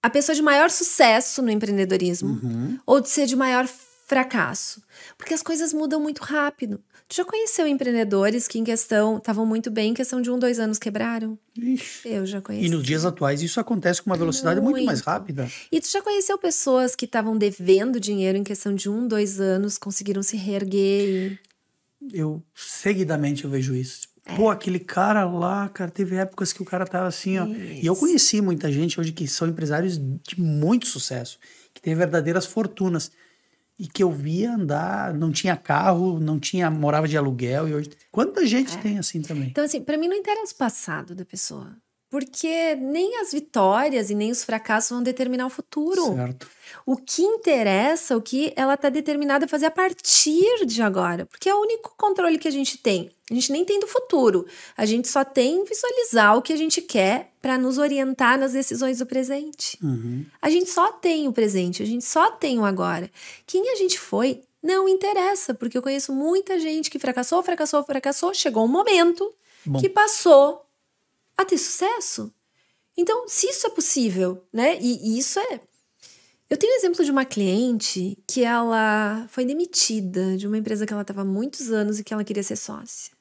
a pessoa de maior sucesso no empreendedorismo ou de ser de maior fracasso. Porque as coisas mudam muito rápido. Tu já conheceu empreendedores que estavam muito bem, em questão de 1, 2 anos quebraram? Ixi. Eu já conheci. E nos dias atuais isso acontece com uma velocidade muito mais rápida. E tu já conheceu pessoas que estavam devendo dinheiro em questão de 1, 2 anos, conseguiram se reerguer? Seguidamente eu vejo isso. Pô, aquele cara lá, cara, teve épocas que o cara tava assim, ó. E eu conheci muita gente hoje que são empresários de muito sucesso, que têm verdadeiras fortunas. E que eu via andar, não tinha carro, morava de aluguel. E hoje, quanta gente tem assim também? Então, assim, pra mim não interessa o passado da pessoa. Porque nem as vitórias e nem os fracassos vão determinar o futuro. Certo. O que interessa, o que ela está determinada a fazer a partir de agora. Porque é o único controle que a gente tem. A gente nem tem do futuro. A gente só tem visualizar o que a gente quer para nos orientar nas decisões do presente. A gente só tem o presente, a gente só tem o agora. Quem a gente foi não interessa, porque eu conheço muita gente que fracassou. Chegou um momento que passou a ter sucesso. Então, se isso é possível, né? E isso é... Eu tenho um exemplo de uma cliente que ela foi demitida de uma empresa que ela estava há muitos anos e que ela queria ser sócia.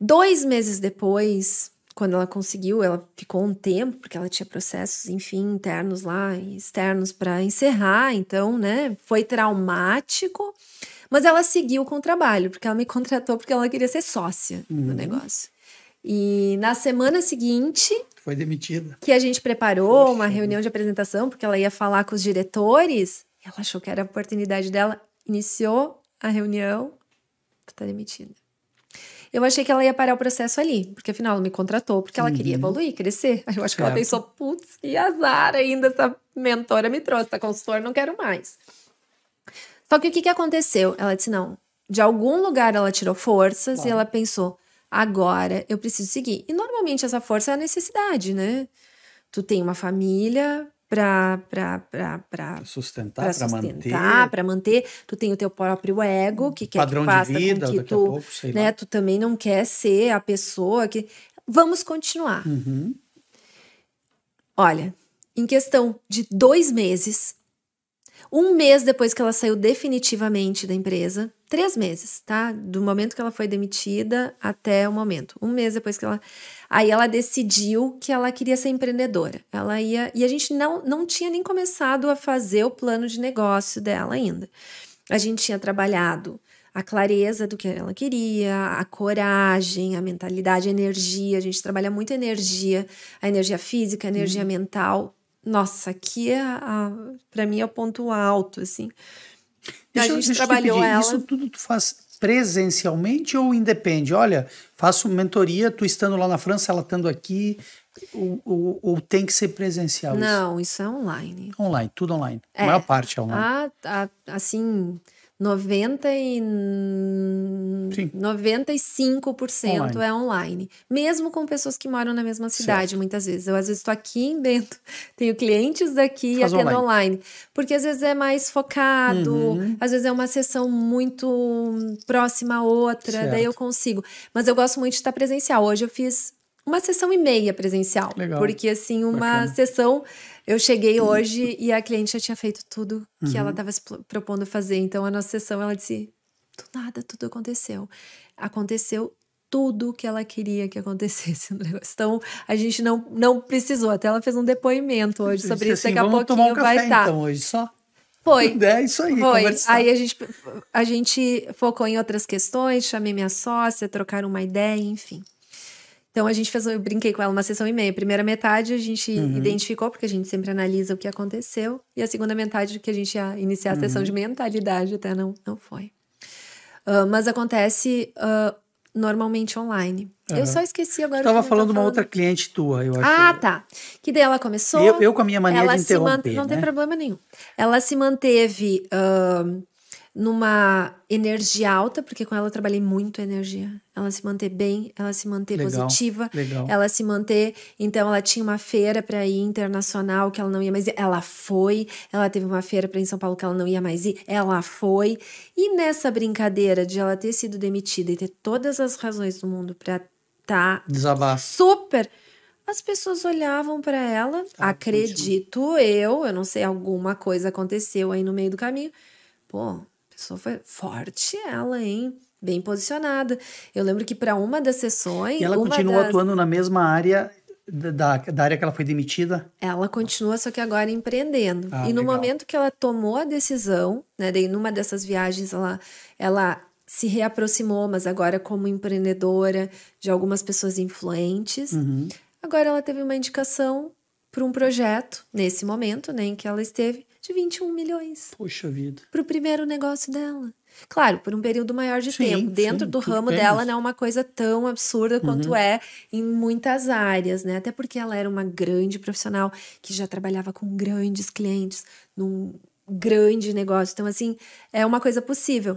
2 meses depois, quando ela conseguiu, ela ficou um tempo, porque ela tinha processos, enfim, internos lá e externos para encerrar, então, né, foi traumático, mas ela seguiu com o trabalho, porque ela me contratou porque ela queria ser sócia do negócio. E na semana seguinte... Foi demitida. Que a gente preparou uma reunião de apresentação, porque ela ia falar com os diretores. Ela achou que era a oportunidade dela. Iniciou a reunião. Tá demitida. Eu achei que ela ia parar o processo ali. Porque afinal ela me contratou. Porque ela queria evoluir, crescer. Eu acho que ela pensou, putz, que azar ainda. Essa mentora me trouxe. Essa consultora, não quero mais. Só que o que aconteceu? Ela disse, não. De algum lugar ela tirou forças e ela pensou... Agora eu preciso seguir. E normalmente essa força é a necessidade, né? Tu tem uma família para sustentar, para manter. Tu tem o teu próprio ego que quer que faça de vida, com que tu, pouco, sei né? Lá. Tu também não quer ser a pessoa que... Vamos continuar. Olha, em questão de 2 meses, 1 mês depois que ela saiu definitivamente da empresa, 3 meses, tá? Do momento que ela foi demitida até o momento. 1 mês depois que ela... Aí ela decidiu que ela queria ser empreendedora. Ela ia... E a gente não tinha nem começado a fazer o plano de negócio dela ainda. A gente tinha trabalhado a clareza do que ela queria, a coragem, a mentalidade, a energia. A gente trabalha muito a energia física, a energia mental. Nossa, aqui para mim é o ponto alto, assim. A gente trabalhou ela... Isso tudo tu faz presencialmente ou independe? Olha, faço mentoria, tu estando lá na França, ela estando aqui, ou tem que ser presencial? Não, isso é online. Online, tudo online. A maior parte é online. Assim, 95% é online. Mesmo com pessoas que moram na mesma cidade, muitas vezes. Eu, às vezes, estou aqui em Bento, tenho clientes daqui e atendo online. Porque, às vezes, é mais focado, às vezes é uma sessão muito próxima a outra, daí eu consigo. Mas eu gosto muito de estar presencial. Hoje eu fiz uma sessão e meia presencial. Legal. Porque, assim, uma Bacana. sessão... Eu cheguei hoje e a cliente já tinha feito tudo que ela estava se propondo fazer. Então, a nossa sessão, ela disse, do nada, tudo aconteceu. Aconteceu tudo que ela queria que acontecesse no negócio. Então, a gente não precisou. Até ela fez um depoimento hoje sobre isso. Assim, Daqui a vamos pouquinho tomar um vai café, estar. então, hoje só? Foi. É isso aí, Foi. conversar. Aí a gente focou em outras questões, chamei minha sócia, trocaram uma ideia, enfim. Então, eu brinquei com ela uma sessão e meia. A primeira metade a gente identificou, porque a gente sempre analisa o que aconteceu. E a segunda metade, que a gente ia iniciar a sessão de mentalidade, até não foi. Mas acontece normalmente online. Eu só esqueci agora. Eu estava falando de uma outra cliente tua, eu acho. Ah, tá. Que daí ela começou... Eu com a minha mania de interromper, não né? tem problema nenhum. Ela se manteve numa energia alta, porque com ela eu trabalhei muito energia. Ela se manter bem, ela se manter positiva. Legal. Ela se manter... Então, ela tinha uma feira para ir internacional, que ela não ia mais ir. Ela foi. Ela teve uma feira para ir em São Paulo, que ela não ia mais ir. Ela foi. E nessa brincadeira de ela ter sido demitida e ter todas as razões do mundo para estar super... As pessoas olhavam para ela, acredito eu não sei, alguma coisa aconteceu aí no meio do caminho. Pô, a pessoa foi forte ela, hein? Bem posicionada. Eu lembro que para uma das sessões... E ela continuou atuando na mesma área da área que ela foi demitida? Ela continua, só que agora empreendendo. E no momento que ela tomou a decisão, né? Daí numa dessas viagens ela se reaproximou, mas agora como empreendedora de algumas pessoas influentes. Agora ela teve uma indicação para um projeto, nesse momento, né, em que ela esteve, de 21 milhões. Poxa vida. Para o primeiro negócio dela. Claro, por um período maior de tempo. Dentro do ramo dela não é uma coisa tão absurda quanto é em muitas áreas, né? Até porque ela era uma grande profissional que já trabalhava com grandes clientes, num grande negócio. Então, assim, é uma coisa possível.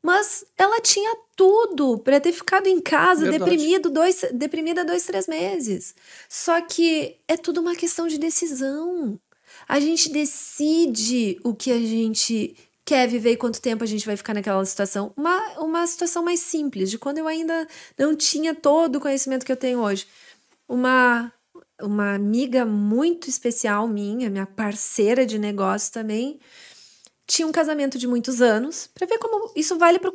Mas ela tinha tudo para ter ficado em casa, deprimida 2-3 meses. Só que é tudo uma questão de decisão. A gente decide o que a gente quer viver e quanto tempo a gente vai ficar naquela situação. Uma situação mais simples, de quando eu ainda não tinha todo o conhecimento que eu tenho hoje. Uma amiga muito especial minha parceira de negócio também, tinha um casamento de muitos anos, para ver como isso vale para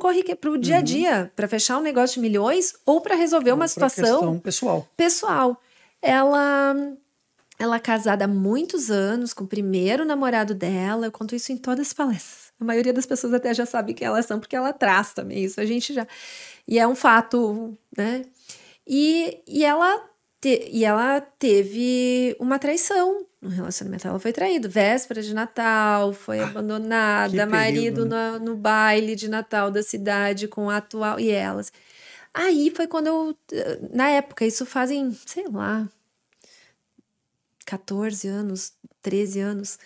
o dia a dia, para fechar um negócio de milhões ou para resolver uma situação pessoal. Ela casada há muitos anos com o primeiro namorado dela. Eu conto isso em todas as palestras. A maioria das pessoas até já sabe quem elas são, porque ela traz também isso. A gente já... E é um fato, né? E ela teve uma traição no relacionamento. Ela foi traída, véspera de Natal, foi abandonada, marido no baile de Natal da cidade com a atual... E elas... Aí foi quando eu... Na época, isso fazem, sei lá... 14 anos, 13 anos.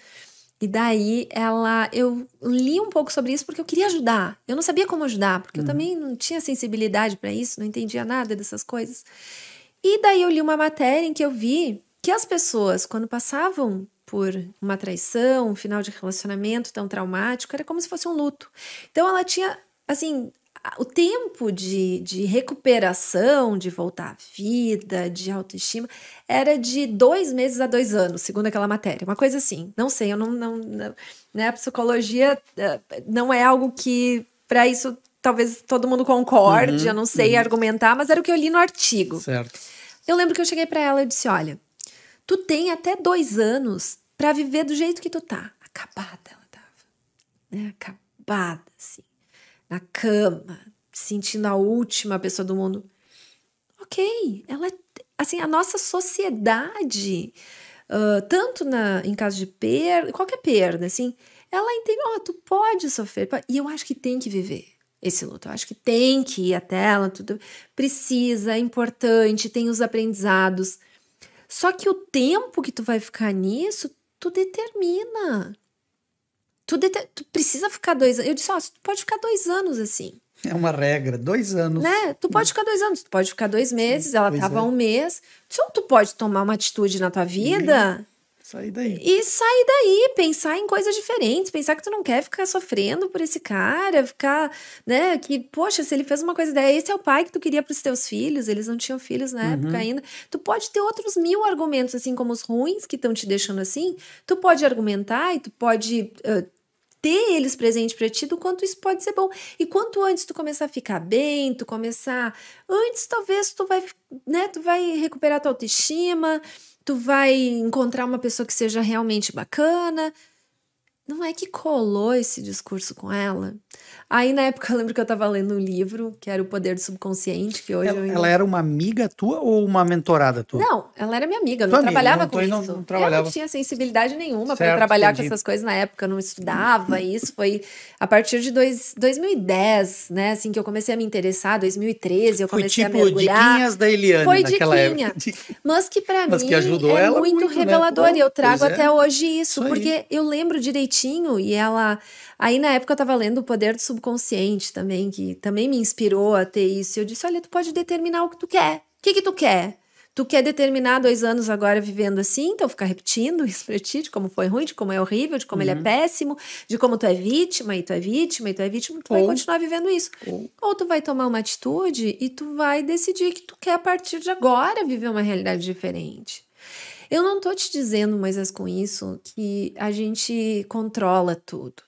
E daí eu li um pouco sobre isso porque eu queria ajudar. Eu não sabia como ajudar, porque eu também não tinha sensibilidade para isso, não entendia nada dessas coisas. E daí eu li uma matéria em que eu vi que as pessoas, quando passavam por uma traição, um final de relacionamento tão traumático, era como se fosse um luto. Então ela tinha, assim... O tempo de recuperação, de voltar à vida, de autoestima, era de 2 meses a 2 anos, segundo aquela matéria. Uma coisa assim. Não sei, eu não né? A psicologia não é algo que, para isso, talvez todo mundo concorde, eu não sei argumentar, mas era o que eu li no artigo. Certo. Eu lembro que eu cheguei para ela e disse, olha, tu tem até 2 anos para viver do jeito que tu tá. Acabada ela tava. Né? Acabada, assim. Na cama, sentindo a última pessoa do mundo. Ok, ela, assim, a nossa sociedade, tanto em caso de perda, qualquer perda, assim, ela entende, tu pode sofrer, e eu acho que tem que viver esse luto, eu acho que tem que ir até ela, tudo precisa, é importante, tem os aprendizados, só que o tempo que tu vai ficar nisso, tu determina. Tu precisa ficar 2 anos. Eu disse, tu pode ficar 2 anos assim. É uma regra, 2 anos. Né? Tu pode ficar 2 anos, tu pode ficar 2 meses, ela tava 1 mês. Tu pode tomar uma atitude na tua vida Sair daí. E sair daí, pensar em coisas diferentes, pensar que tu não quer ficar sofrendo por esse cara, ficar, né, que, poxa, se ele fez uma coisa daí, esse é o pai que tu queria pros teus filhos, eles não tinham filhos na época ainda. Tu pode ter outros 1000 argumentos, assim como os ruins que estão te deixando assim, tu pode argumentar e tu pode ter eles presentes pra ti, do quanto isso pode ser bom. E quanto antes tu começar a ficar bem, antes talvez tu vai, né, tu vai recuperar tua autoestima, tu vai encontrar uma pessoa que seja realmente bacana. Não é que colou esse discurso com ela? Aí, na época, eu lembro que eu tava lendo um livro, que era O Poder do Subconsciente, que hoje Ela era uma amiga tua ou uma mentorada tua? Não, ela era minha amiga, eu Tua não amiga, trabalhava não, com então isso. não trabalhava. Eu não tinha sensibilidade nenhuma para Certo, trabalhar entendi. com essas coisas na época, eu não estudava. E isso foi a partir de 2010, né? Assim que eu comecei a me interessar, 2013, eu Foi comecei tipo a mergulhar. diquinhas da Eliane Foi naquela diquinha. época. Mas que para Mas mim que ajudou é ela muito muito, né? revelador. Pô, E eu trago pois é. até hoje isso, Isso aí. porque eu lembro direitinho. E ela. Aí na época eu tava lendo O Poder do Subconsciente também, que também me inspirou a ter isso. E eu disse: olha, tu pode determinar o que tu quer. O que tu quer? Tu quer determinar 2 anos agora vivendo assim, então ficar repetindo isso pra ti, de como foi ruim, de como é horrível, de como ele é péssimo, de como tu é vítima, e tu é vítima, e tu é vítima, tu vai continuar vivendo isso. Ou tu vai tomar uma atitude e tu vai decidir que tu quer, a partir de agora, viver uma realidade diferente. Eu não tô te dizendo, Moisés, com isso, que a gente controla tudo.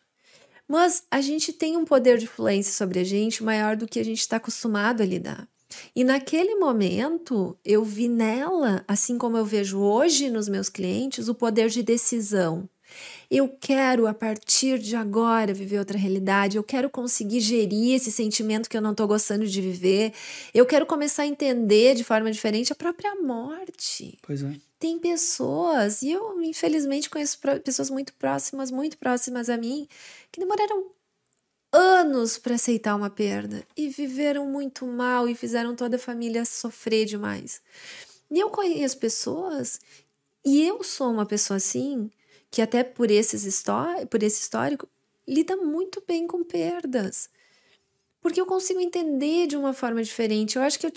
Mas a gente tem um poder de influência sobre a gente maior do que a gente está acostumado a lidar. E naquele momento, eu vi nela, assim como eu vejo hoje nos meus clientes, o poder de decisão. Eu quero, a partir de agora, viver outra realidade. Eu quero conseguir gerir esse sentimento que eu não estou gostando de viver. Eu quero começar a entender de forma diferente a própria morte. Pois é. Tem pessoas, e eu infelizmente conheço pessoas muito próximas a mim, que demoraram anos para aceitar uma perda e viveram muito mal e fizeram toda a família sofrer demais. E eu conheço pessoas, e eu sou uma pessoa assim, que até por esse histórico, lida muito bem com perdas. Porque eu consigo entender de uma forma diferente. Eu acho que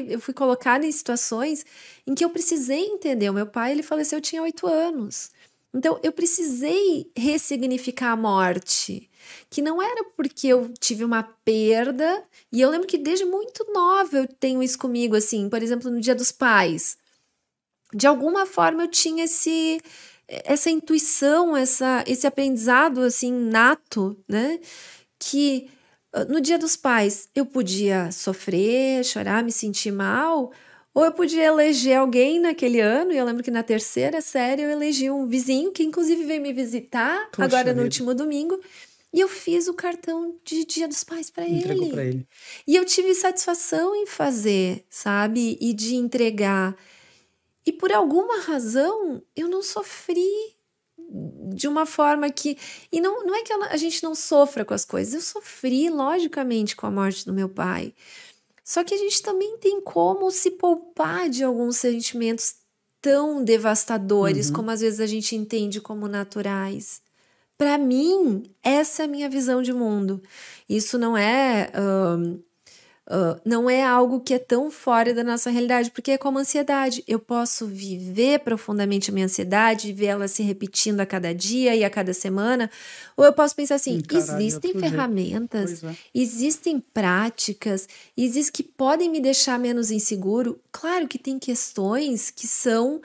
eu fui colocada em situações em que eu precisei entender. O meu pai, ele faleceu, eu tinha 8 anos. Então, eu precisei ressignificar a morte. Que não era porque eu tive uma perda. E eu lembro que desde muito nova eu tenho isso comigo, assim. Por exemplo, no Dia dos Pais. De alguma forma eu tinha essa intuição, esse aprendizado, assim, nato, né? Que no Dia dos Pais eu podia sofrer, chorar, me sentir mal, ou eu podia eleger alguém naquele ano. E eu lembro que na 3ª série eu elegi um vizinho que inclusive veio me visitar agora no último domingo, e eu fiz o cartão de Dia dos Pais para ele. Entregou para ele. E eu tive satisfação em fazer, sabe? E de entregar. E por alguma razão eu não sofri de uma forma que... E não é que a gente não sofra com as coisas. Eu sofri, logicamente, com a morte do meu pai. Só que a gente também tem como se poupar de alguns sentimentos tão devastadores, como às vezes a gente entende como naturais. Para mim, essa é a minha visão de mundo. Isso não é... não é algo que é tão fora da nossa realidade, porque é como a ansiedade. Eu posso viver profundamente a minha ansiedade, ver ela se repetindo a cada dia e a cada semana, ou eu posso pensar assim, existem ferramentas, existem práticas, que podem me deixar menos inseguro. Claro que tem questões que são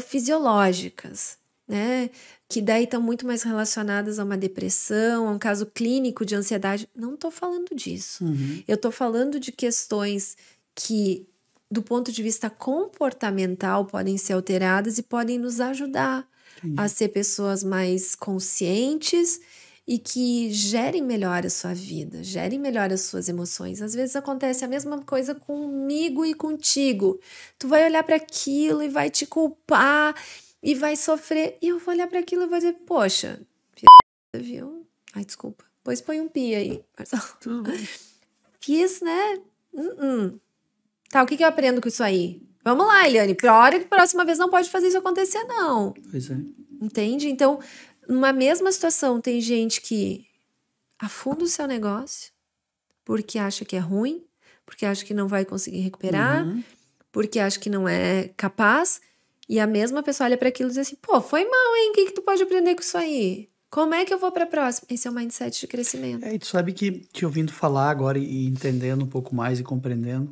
fisiológicas, né? Que daí estão muito mais relacionadas a uma depressão, a um caso clínico de ansiedade. Não estou falando disso. Eu estou falando de questões que, do ponto de vista comportamental, podem ser alteradas e podem nos ajudar a ser pessoas mais conscientes e que gerem melhor a sua vida, gerem melhor as suas emoções. Às vezes acontece a mesma coisa comigo e contigo. Tu vai olhar para aquilo e vai te culpar e vai sofrer, e eu vou olhar para aquilo e vou dizer, poxa, viu? Ai, desculpa. Pois põe um pi aí, Marcelo. Fiz, né? Tá, o que eu aprendo com isso aí? Vamos lá, Eliane, pior que próxima vez não pode fazer isso acontecer, não. Pois é. Entende? Então, numa mesma situação, tem gente que afunda o seu negócio porque acha que é ruim, porque acha que não vai conseguir recuperar, porque acha que não é capaz. E a mesma pessoa olha para aquilo e diz assim, pô, foi mal, hein? O que tu pode aprender com isso aí? Como é que eu vou para a próxima? Esse é o mindset de crescimento. E tu sabe que ouvindo falar agora e entendendo um pouco mais e compreendendo,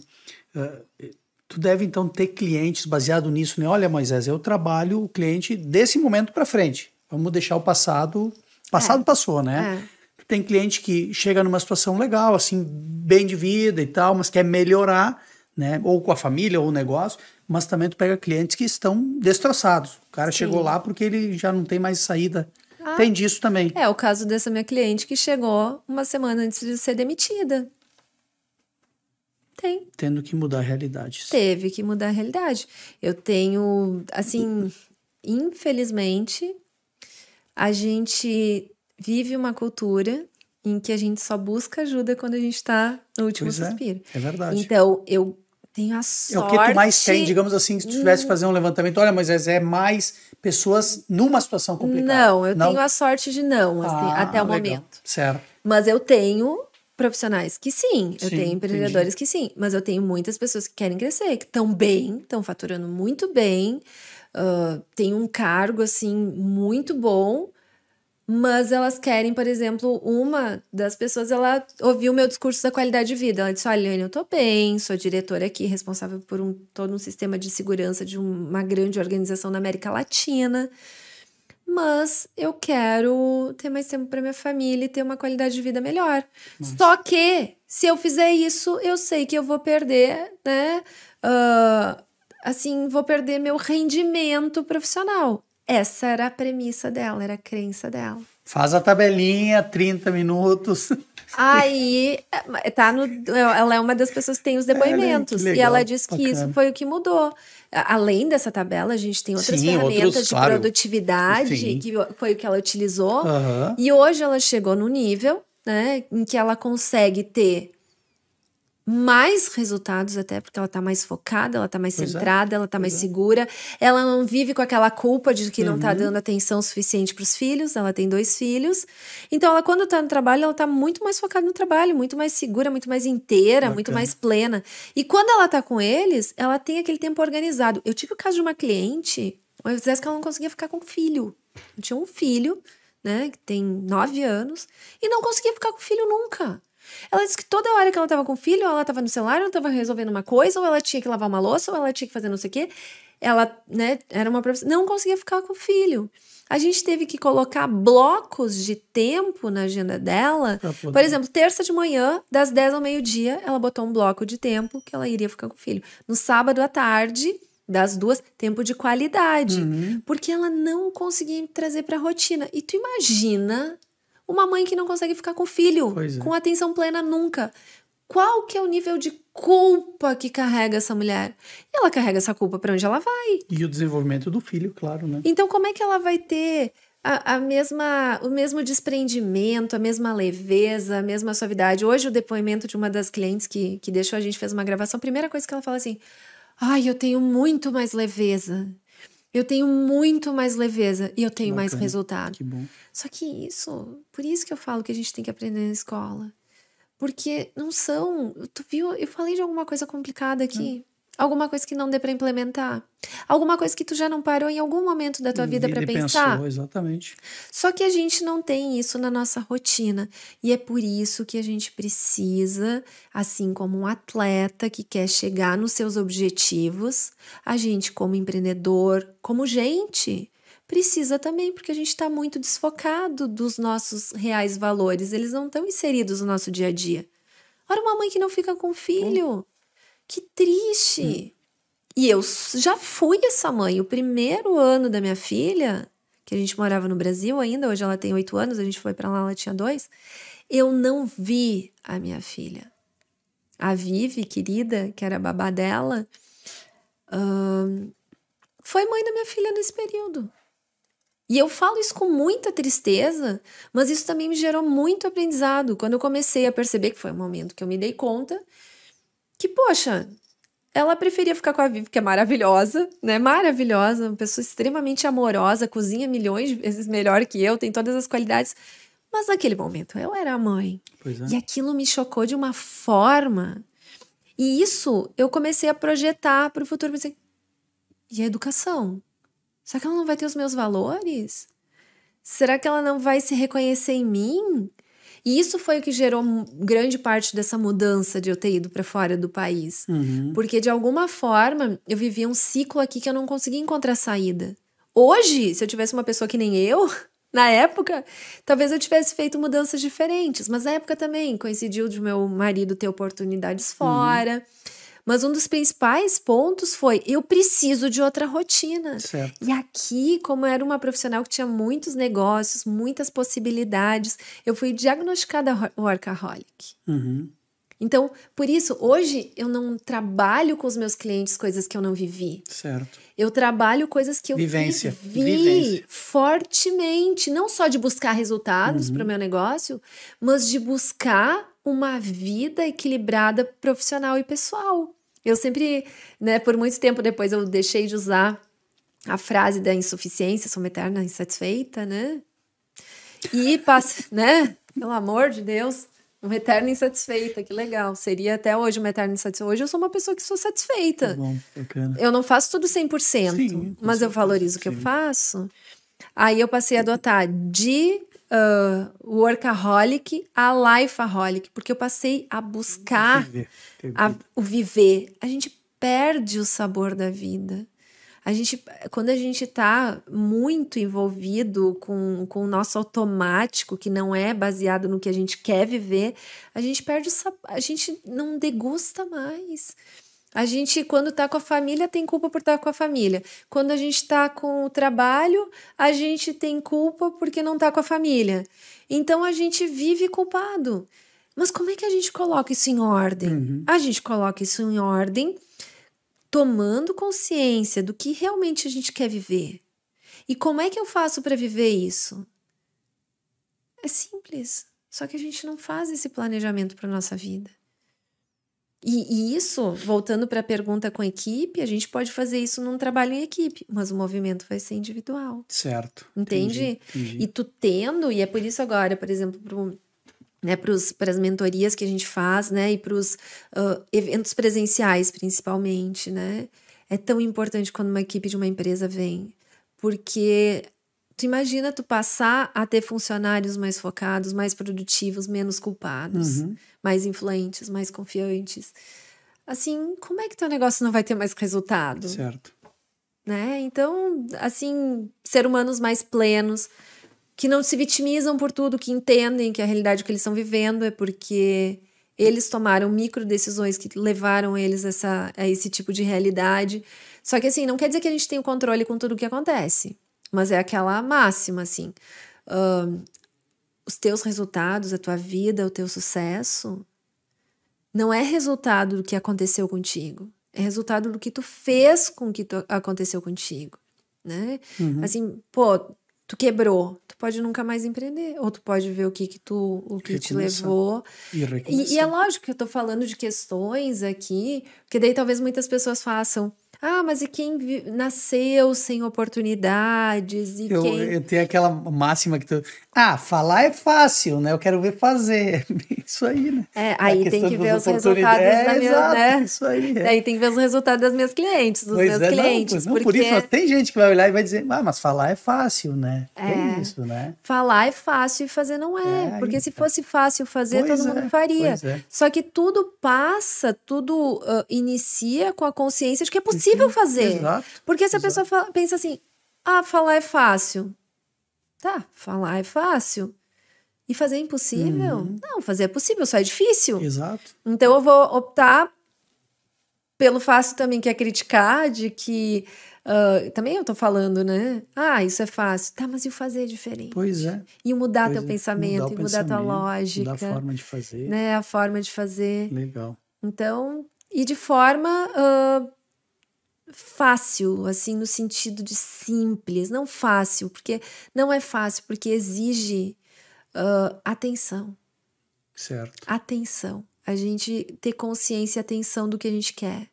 tu deve então ter clientes baseado nisso, né? Olha, Moisés, eu trabalho o cliente desse momento para frente. Vamos deixar o passado passou, né? Tu tem cliente que chega numa situação legal, assim, bem de vida e tal, mas quer melhorar, né? Ou com a família ou o negócio, mas também tu pega clientes que estão destroçados. O cara chegou lá porque ele já não tem mais saída. Tem disso também. É o caso dessa minha cliente que chegou uma semana antes de ser demitida. Tem. Tendo que mudar realidades. Teve que mudar a realidade. Eu tenho, assim, infelizmente, a gente vive uma cultura em que a gente só busca ajuda quando a gente está no último suspiro. É verdade. Então, eu tenho a sorte... É o que tu mais tem, digamos assim, se tu tivesse que fazer um levantamento. Olha, Moisés, é mais pessoas numa situação complicada. Não, eu tenho a sorte de não, assim, até o momento. Certo. Mas eu tenho profissionais que sim, eu tenho empreendedores que sim, mas eu tenho muitas pessoas que querem crescer, que estão bem, estão faturando muito bem, tem um cargo, assim, muito bom, mas elas querem, por exemplo, uma das pessoas, ela ouviu o meu discurso da qualidade de vida. Ela disse, olha, Liane, eu tô bem, sou diretora aqui, responsável por todo um sistema de segurança de uma grande organização na América Latina, mas eu quero ter mais tempo para minha família e ter uma qualidade de vida melhor. Nossa. Só que, se eu fizer isso, eu sei que eu vou perder, né? Vou perder meu rendimento profissional. Essa era a premissa dela, era a crença dela. Faz a tabelinha, 30 minutos. Aí, ela é uma das pessoas que tem os depoimentos. Legal, e ela diz que bacana. isso foi o que mudou. Além dessa tabela, a gente tem outras ferramentas de produtividade, que foi o que ela utilizou. E hoje ela chegou no nível, né, em que ela consegue ter mais resultados, até porque ela tá mais focada, ela tá mais centrada, ela tá mais segura, ela não vive com aquela culpa de que não tá dando atenção suficiente pros filhos, ela tem 2 filhos, então ela quando tá no trabalho, ela tá muito mais focada no trabalho, muito mais segura, muito mais inteira, muito mais plena, e quando ela tá com eles, ela tem aquele tempo organizado. Eu tive o caso de uma cliente, uma vez que ela não conseguia ficar com o filho, eu tinha um filho, né, que tem 9 anos, e não conseguia ficar com o filho nunca. Ela disse que toda hora que ela tava com o filho, ou ela tava no celular, ou tava resolvendo uma coisa, ou ela tinha que lavar uma louça, ou ela tinha que fazer não sei o quê. Ela, né, era uma professora, não conseguia ficar com o filho. A gente teve que colocar blocos de tempo na agenda dela. Por exemplo, terça de manhã, das 10 ao meio-dia, ela botou um bloco de tempo que ela iria ficar com o filho. No sábado à tarde, das 2, tempo de qualidade. Porque ela não conseguia trazer pra rotina. E tu imagina uma mãe que não consegue ficar com o filho, com atenção plena nunca. Qual que é o nível de culpa que carrega essa mulher? E ela carrega essa culpa para onde ela vai. E o desenvolvimento do filho, claro, né? Então, como é que ela vai ter o mesmo desprendimento, a mesma leveza, a mesma suavidade? Hoje, o depoimento de uma das clientes que deixou a gente, fez uma gravação, a primeira coisa que ela fala assim, eu tenho muito mais leveza. Eu tenho muito mais leveza e eu tenho mais resultado. Que bom. Só que por isso que eu falo que a gente tem que aprender na escola. Porque não são... Tu viu? Eu falei de alguma coisa complicada aqui. Alguma coisa que não dê pra implementar. Alguma coisa que tu já não parou em algum momento da tua vida pra pensar. Pensou, exatamente. Só que a gente não tem isso na nossa rotina. E é por isso que a gente precisa, assim como um atleta que quer chegar nos seus objetivos, a gente como empreendedor, como gente, precisa também, porque a gente está muito desfocado dos nossos reais valores. Eles não estão inseridos no nosso dia a dia. Ora, uma mãe que não fica com o filho... Que triste! E eu já fui essa mãe. O primeiro ano da minha filha, que a gente morava no Brasil ainda, hoje ela tem 8 anos, a gente foi pra lá, ela tinha 2, eu não vi a minha filha. A Vivi, querida, que era a babá dela, foi mãe da minha filha nesse período. E eu falo isso com muita tristeza, mas isso também me gerou muito aprendizado. Quando eu comecei a perceber, que foi o momento que eu me dei conta, que, poxa, ela preferia ficar com a Vivi, que é maravilhosa, né? Maravilhosa, uma pessoa extremamente amorosa, cozinha milhões de vezes melhor que eu, tem todas as qualidades. Mas naquele momento eu era a mãe. E aquilo me chocou de uma forma. E isso eu comecei a projetar para o futuro. Pensei, e a educação? Será que ela não vai ter os meus valores? Será que ela não vai se reconhecer em mim? E isso foi o que gerou grande parte dessa mudança de eu ter ido para fora do país. Porque, de alguma forma, eu vivia um ciclo aqui que eu não conseguia encontrar saída. Hoje, se eu tivesse uma pessoa que nem eu, na época, talvez eu tivesse feito mudanças diferentes. Mas na época também coincidiu de meu marido ter oportunidades fora. Mas um dos principais pontos foi, eu preciso de outra rotina. Certo. E aqui, como eu era uma profissional que tinha muitos negócios, muitas possibilidades, eu fui diagnosticada workaholic. Então, por isso, hoje eu não trabalho com os meus clientes coisas que eu não vivi. Certo. Eu trabalho coisas que eu vivi fortemente. Não só de buscar resultados para o meu negócio, mas de buscar uma vida equilibrada profissional e pessoal. Eu sempre, né, por muito tempo depois eu deixei de usar a frase da insuficiência, sou uma eterna insatisfeita, né? E passa, né? Pelo amor de Deus, uma eterna insatisfeita, que legal. Seria até hoje uma eterna insatisfeita. Hoje eu sou uma pessoa que sou satisfeita. Tá bom, bacana. Eu não faço tudo 100%, Sim, mas eu valorizo o que eu faço. Aí eu passei a adotar de workaholic a lifeaholic, porque eu passei a buscar o viver. A gente perde o sabor da vida. Quando a gente está muito envolvido com o nosso automático, que não é baseado no que a gente quer viver, a gente perde o sabor, a gente não degusta mais. A gente, quando está com a família, tem culpa por estar com a família. Quando a gente está com o trabalho, a gente tem culpa porque não está com a família. Então, a gente vive culpado. Mas como é que a gente coloca isso em ordem? A gente coloca isso em ordem tomando consciência do que realmente a gente quer viver. E como é que eu faço para viver isso? É simples. Só que a gente não faz esse planejamento para nossa vida. E isso, voltando para a pergunta com equipe, a gente pode fazer isso num trabalho em equipe, mas o movimento vai ser individual. Certo. Entende? Entendi. E tu tendo, e é por isso agora, por exemplo, para as mentorias que a gente faz, né, e para os eventos presenciais, principalmente, né, é tão importante quando uma equipe de uma empresa vem, porque tu imagina tu passar a ter funcionários mais focados, mais produtivos, menos culpados, mais influentes, mais confiantes. Assim, como é que teu negócio não vai ter mais resultado? Certo. Né? Então, assim, ser humanos mais plenos, que não se vitimizam por tudo, que entendem que a realidade que eles estão vivendo é porque eles tomaram micro decisões que levaram eles a esse tipo de realidade. Só que, assim, não quer dizer que a gente tem o controle com tudo o que acontece. Mas é aquela máxima, assim, os teus resultados, a tua vida, o teu sucesso, não é resultado do que aconteceu contigo. É resultado do que tu fez com o que aconteceu contigo, né? Assim, pô, tu quebrou, tu pode nunca mais empreender, ou tu pode ver o que te levou. E é lógico que eu tô falando de questões aqui, porque daí talvez muitas pessoas façam, mas e quem nasceu sem oportunidades? Eu tenho aquela máxima que tu... falar é fácil, né? Eu quero ver fazer. Isso aí, né? Aí tem que ver os resultados da minha... né? Isso aí. Aí tem que ver os resultados das minhas clientes, dos meus clientes. Não, por isso, tem gente que vai olhar e vai dizer, mas falar é fácil, né? É isso, né? Falar é fácil e fazer não é. Porque se fosse fácil fazer, todo mundo faria. Só que tudo passa, tudo inicia com a consciência de que é possível fazer. Exato. Porque se a pessoa pensa assim, falar é fácil. Tá, falar é fácil. E fazer é impossível? Não, fazer é possível, só é difícil. Exato. Então eu vou optar pelo fácil também, que é criticar, de que... também eu tô falando, né? isso é fácil. Tá, mas e o fazer é diferente? Pois é. E mudar teu pensamento, e mudar tua lógica. Mudar a forma de fazer. Né? A forma de fazer. Legal. Então, e de forma fácil, assim, no sentido de simples. Não fácil, porque não é fácil, porque exige atenção. Certo. Atenção. A gente ter consciência e atenção do que a gente quer.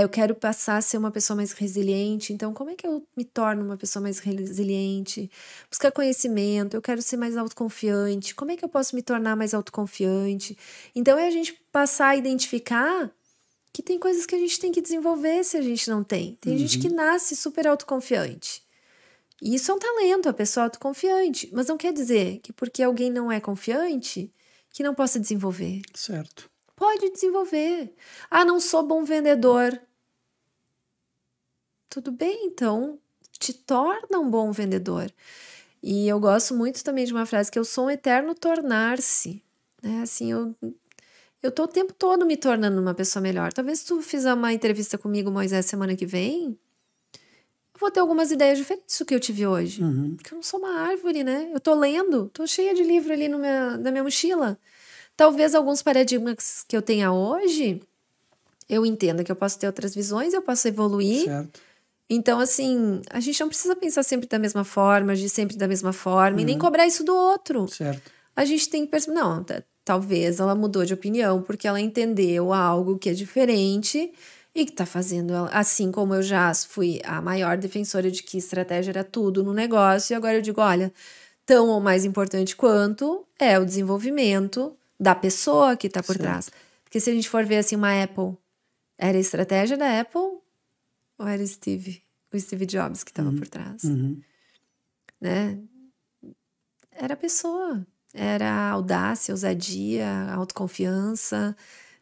Eu quero passar a ser uma pessoa mais resiliente, então como é que eu me torno uma pessoa mais resiliente? Buscar conhecimento, eu quero ser mais autoconfiante, como é que eu posso me tornar mais autoconfiante? Então é a gente passar a identificar que tem coisas que a gente tem que desenvolver se a gente não tem. Tem gente que nasce super autoconfiante, E isso é um talento, a pessoa é autoconfiante. Mas não quer dizer que porque alguém não é confiante, que não possa desenvolver. Certo. Pode desenvolver. Ah, não sou bom vendedor. Tudo bem, então te torna um bom vendedor. E eu gosto muito também de uma frase que eu sou um eterno tornar-se. Né? Assim, eu tô o tempo todo me tornando uma pessoa melhor. Talvez se tu fizer uma entrevista comigo, Moisés, semana que vem, eu vou ter algumas ideias diferentes do que eu tive hoje. Porque eu não sou uma árvore, né? Eu tô lendo, tô cheia de livro ali na minha mochila. Talvez alguns paradigmas que eu tenha hoje, eu entenda que eu posso ter outras visões, eu posso evoluir. Certo. Então, assim, a gente não precisa pensar sempre da mesma forma, agir sempre da mesma forma, e nem cobrar isso do outro. Certo. A gente tem que perceber, não, talvez ela mudou de opinião porque ela entendeu algo que é diferente e que tá fazendo ela, assim como eu já fui a maior defensora de que estratégia era tudo no negócio, e agora eu digo, olha, tão ou mais importante quanto é o desenvolvimento da pessoa que tá por trás. Porque se a gente for ver assim, uma Apple, era a estratégia da Apple ou era o Steve Jobs que estava por trás? Né? Era a pessoa. Era a audácia, a ousadia, a autoconfiança,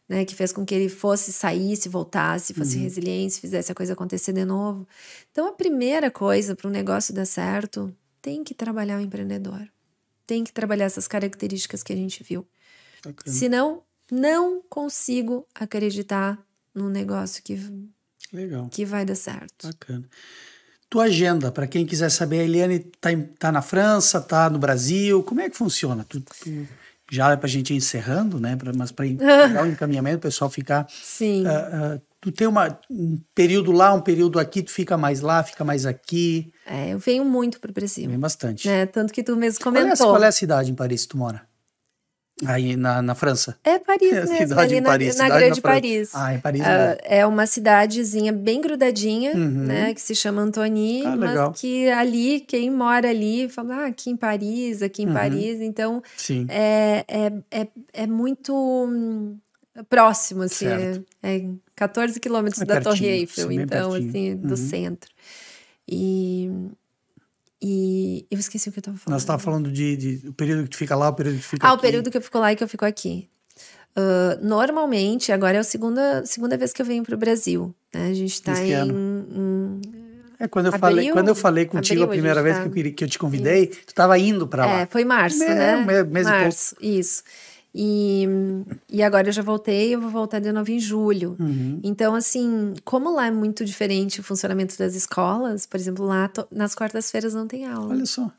né? Que fez com que ele saísse, voltasse, fosse resiliente, fizesse a coisa acontecer de novo. Então, a primeira coisa para um negócio dar certo, tem que trabalhar o empreendedor. Tem que trabalhar essas características que a gente viu. Bacana. Senão, não consigo acreditar num negócio Legal. que vai dar certo. Bacana. Tua agenda, para quem quiser saber, a Eliane tá na França, tá no Brasil, como é que funciona? Já é pra gente ir encerrando, né? Mas para dar um encaminhamento, o pessoal ficar... Sim. Tu tem um período lá, um período aqui, tu fica mais lá, fica mais aqui. Eu venho muito pro Brasil. Vem bastante. Né? Tanto que tu mesmo comentou. Qual é a cidade em Paris que tu mora? Aí na França? É Paris mesmo, cidade ali em Paris, na cidade Grande na França. Paris. Ah, em Paris mesmo. É uma cidadezinha bem grudadinha, né, que se chama Antony, legal. mas que ali, quem mora ali, fala, aqui em Paris, então Sim. é muito próximo, assim, é 14 quilômetros da Torre Eiffel, sim, então, assim, do centro. E eu esqueci o que eu estava falando. Nós estávamos falando o período que tu fica lá, o período que tu fica aqui. O período que eu fico lá e que eu fico aqui. Normalmente, agora é a segunda vez que eu venho para o Brasil. Né? A gente está quando eu falei contigo a primeira vez que eu te convidei, tu estava indo para lá. Foi março, né? Mês março, isso. E agora eu já voltei, eu vou voltar de novo em julho. Então, assim, como lá é muito diferente o funcionamento das escolas, por exemplo, lá nas quartas-feiras não tem aula. Olha só.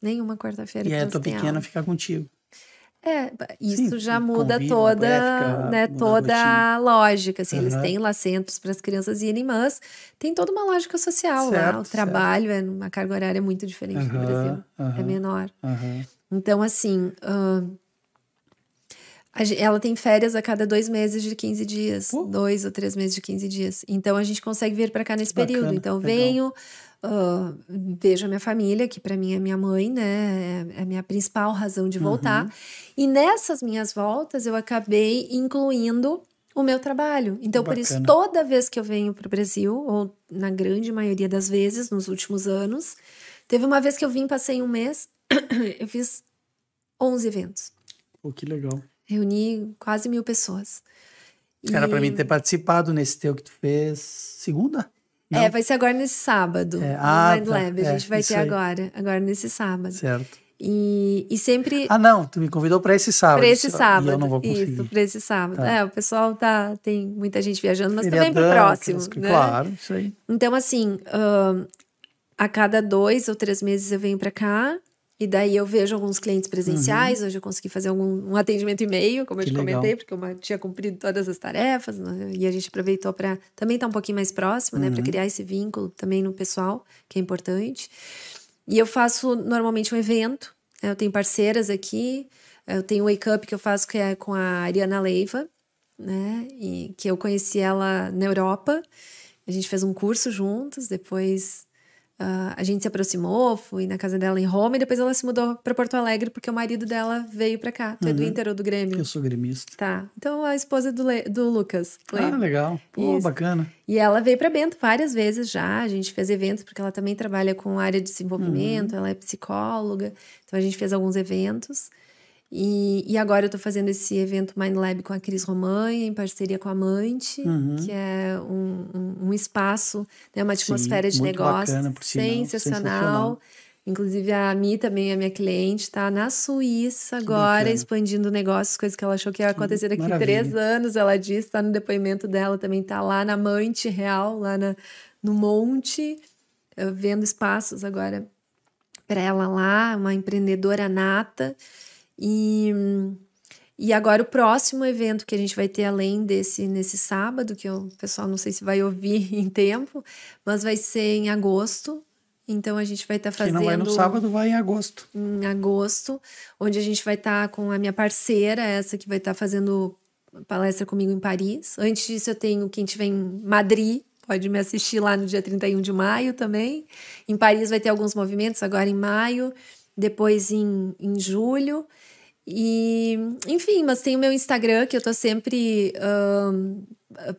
Nenhuma quarta-feira. E a tua pequena ficar contigo. Isso já muda toda a lógica. Assim, eles têm lá centros para as crianças irem, mas tem toda uma lógica social lá. O trabalho é uma carga horária muito diferente no Brasil. É menor. Então, assim... ela tem férias a cada 2 meses de 15 dias. 2 ou 3 meses de 15 dias. Então, a gente consegue vir para cá nesse período. Então, venho, vejo a minha família, que para mim é minha mãe, né? É a minha principal razão de voltar. E nessas minhas voltas, eu acabei incluindo o meu trabalho. Então, por isso, toda vez que eu venho para o Brasil, ou na grande maioria das vezes, nos últimos anos, teve uma vez que eu vim, passei um mês, eu fiz 11 eventos. Que legal. Reuni quase 1.000 pessoas. Era para mim ter participado nesse teu que tu fez segunda? Não? Vai ser agora nesse sábado. A gente vai ter agora nesse sábado. Certo. E sempre... não, tu me convidou para esse sábado. Para esse sábado. E eu não vou conseguir. Isso, para esse sábado. Tá. O pessoal tem muita gente viajando, mas também para o próximo. Né? Claro, isso aí. Então, assim, a cada 2 ou 3 meses eu venho para cá. E daí eu vejo alguns clientes presenciais. Hoje eu consegui fazer um atendimento e-mail, como eu te comentei, porque eu tinha cumprido todas as tarefas, né? E a gente aproveitou para também estar um pouquinho mais próximo, né? Para criar esse vínculo também no pessoal, que é importante. E eu faço normalmente um evento. Eu tenho parceiras aqui. Eu tenho o Wake Up que eu faço, que é com a Ariana Leiva, né? E que eu conheci ela na Europa. A gente fez um curso juntos, depois... a gente se aproximou, fui na casa dela em Roma e depois ela se mudou para Porto Alegre porque o marido dela veio para cá. Tu é do Inter ou do Grêmio? Eu sou gremista. Tá. Então a esposa do Lucas. Legal. Pô, Isso. bacana. E ela veio para Bento várias vezes já. A gente fez eventos porque ela também trabalha com área de desenvolvimento, ela é psicóloga. Então a gente fez alguns eventos. E agora eu tô fazendo esse evento Mind Lab com a Cris Romanha, em parceria com a Amante, que é um espaço, né, uma atmosfera de negócio sensacional. Inclusive a Mi também é minha cliente, tá na Suíça agora, expandindo negócios, coisas que ela achou que ia acontecer daqui a 3 anos, ela disse, tá no depoimento dela, também tá lá na Amante Real, lá no Monte, vendo espaços agora para ela lá, uma empreendedora nata. E agora o próximo evento que a gente vai ter além desse nesse sábado, que o pessoal não sei se vai ouvir em tempo, mas vai ser em agosto. Então a gente vai estar fazendo... Quem não vai no sábado vai em agosto. Em agosto, onde a gente vai estar com a minha parceira, essa que vai estar fazendo palestra comigo em Paris. Antes disso eu tenho quem estiver em Madrid, pode me assistir lá no dia 31 de maio também. Em Paris vai ter alguns movimentos agora em maio, depois em julho. E, enfim, mas tem o meu Instagram que eu tô sempre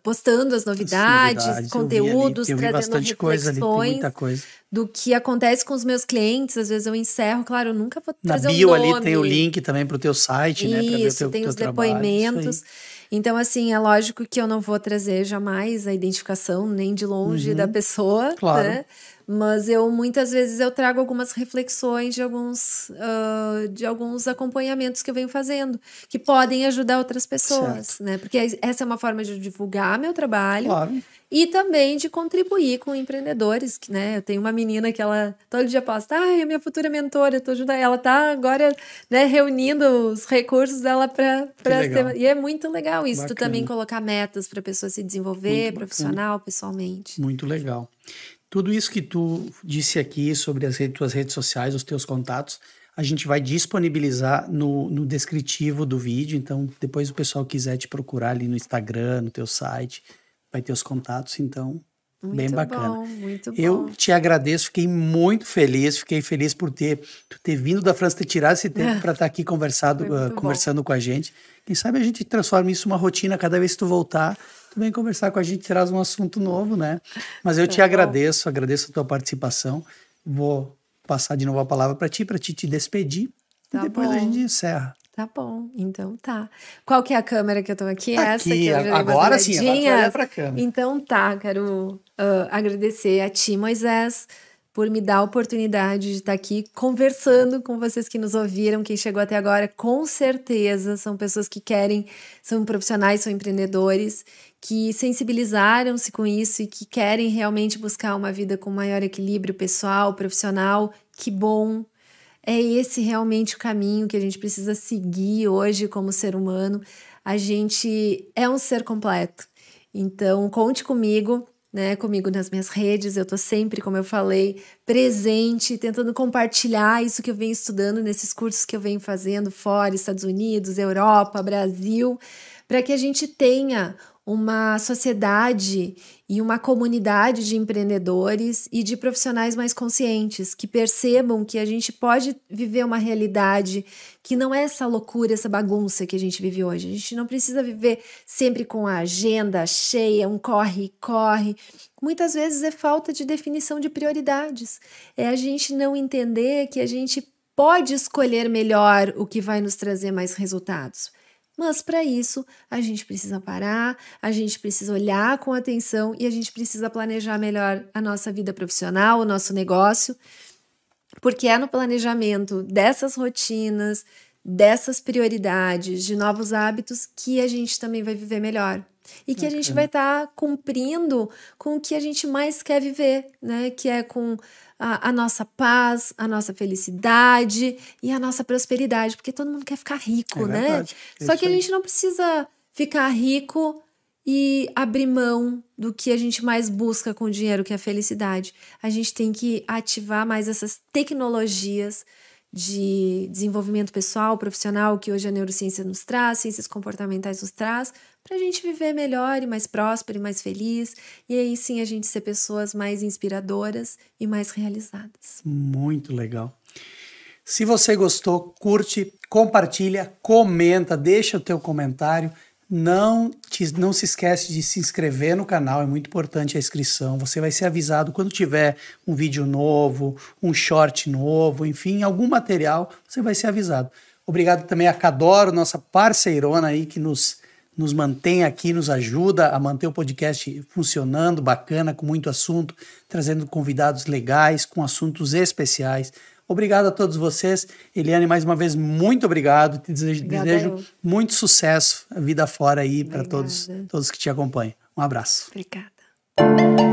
postando as novidades, conteúdos, eu vi trazendo bastante coisa ali, tem muita coisa do que acontece com os meus clientes. Às vezes eu encerro, claro, eu nunca vou trazer na bio um nome. Ali tem o link também pro teu site, né? Pra ver tem os trabalho, depoimentos. Então, assim, é lógico que eu não vou trazer jamais a identificação, nem de longe da pessoa, claro. né? Mas muitas vezes eu trago algumas reflexões de alguns acompanhamentos que eu venho fazendo, que podem ajudar outras pessoas, né? Porque essa é uma forma de divulgar meu trabalho, claro. E também de contribuir com empreendedores, que, né? Eu tenho uma menina que ela todo dia posta, é minha futura mentora, eu tô ajudando. Ela tá agora, né, reunindo os recursos dela para e é muito legal isso, tu também colocar metas para a pessoa se desenvolver, muito profissional, pessoalmente. Muito legal. Tudo isso que tu disse aqui sobre as tuas redes sociais, os teus contatos, a gente vai disponibilizar no descritivo do vídeo. Então, depois o pessoal quiser te procurar ali no Instagram, no teu site, vai ter os contatos. Então, muito bem bacana. Muito bom. Eu te agradeço, fiquei muito feliz. Fiquei feliz por tu ter vindo da França, ter tirado esse tempo para estar aqui conversando com a gente. Quem sabe a gente transforma isso numa rotina, cada vez que tu voltar, tu vem conversar com a gente, traz um assunto novo, né? Mas eu te agradeço a tua participação. Vou passar de novo a palavra para ti te despedir. E depois a gente encerra. Tá bom, então tá. Qual que é a câmera que eu tô aqui? Essa que eu já agora sim, agora tu vai olhar pra câmera. Então tá, quero agradecer a ti, Moisés, por me dar a oportunidade de estar aqui conversando com vocês que nos ouviram, quem chegou até agora, com certeza são pessoas que são profissionais, são empreendedores, que sensibilizaram-se com isso e que querem realmente buscar uma vida com maior equilíbrio pessoal, profissional. Que bom! É esse realmente o caminho que a gente precisa seguir hoje como ser humano. A gente é um ser completo. Então, conte comigo, né? Comigo nas minhas redes. Eu tô sempre, como eu falei, presente, tentando compartilhar isso que eu venho estudando nesses cursos que eu venho fazendo fora, Estados Unidos, Europa, Brasil, para que a gente tenha uma sociedade e uma comunidade de empreendedores e de profissionais mais conscientes, que percebam que a gente pode viver uma realidade que não é essa loucura, essa bagunça que a gente vive hoje. A gente não precisa viver sempre com a agenda cheia, um corre-corre. Muitas vezes é falta de definição de prioridades. É a gente não entender que a gente pode escolher melhor o que vai nos trazer mais resultados. Mas para isso, a gente precisa parar, a gente precisa olhar com atenção e a gente precisa planejar melhor a nossa vida profissional, o nosso negócio, porque é no planejamento dessas rotinas, dessas prioridades, de novos hábitos, que a gente também vai viver melhor. E que a gente vai estar cumprindo com o que a gente mais quer viver, né? Que é com a nossa paz, a nossa felicidade e a nossa prosperidade, porque todo mundo quer ficar rico, né? Verdade. Só que a gente não precisa ficar rico e abrir mão do que a gente mais busca com o dinheiro, que é a felicidade. A gente tem que ativar mais essas tecnologias de desenvolvimento pessoal, profissional, que hoje a neurociência nos traz, ciências comportamentais nos traz, para a gente viver melhor e mais próspero e mais feliz. E aí sim a gente ser pessoas mais inspiradoras e mais realizadas. Muito legal. Se você gostou, curte, compartilha, comenta, deixa o teu comentário. Não se esquece de se inscrever no canal, é muito importante a inscrição. Você vai ser avisado quando tiver um vídeo novo, um short novo, enfim, algum material, você vai ser avisado. Obrigado também a Cadoro, nossa parceirona aí, que nos mantém aqui, nos ajuda a manter o podcast funcionando, bacana, com muito assunto, trazendo convidados legais, com assuntos especiais. Obrigado a todos vocês. Eliane, mais uma vez, muito obrigado. Te desejo muito sucesso, a vida fora aí para todos que te acompanham. Um abraço. Obrigada.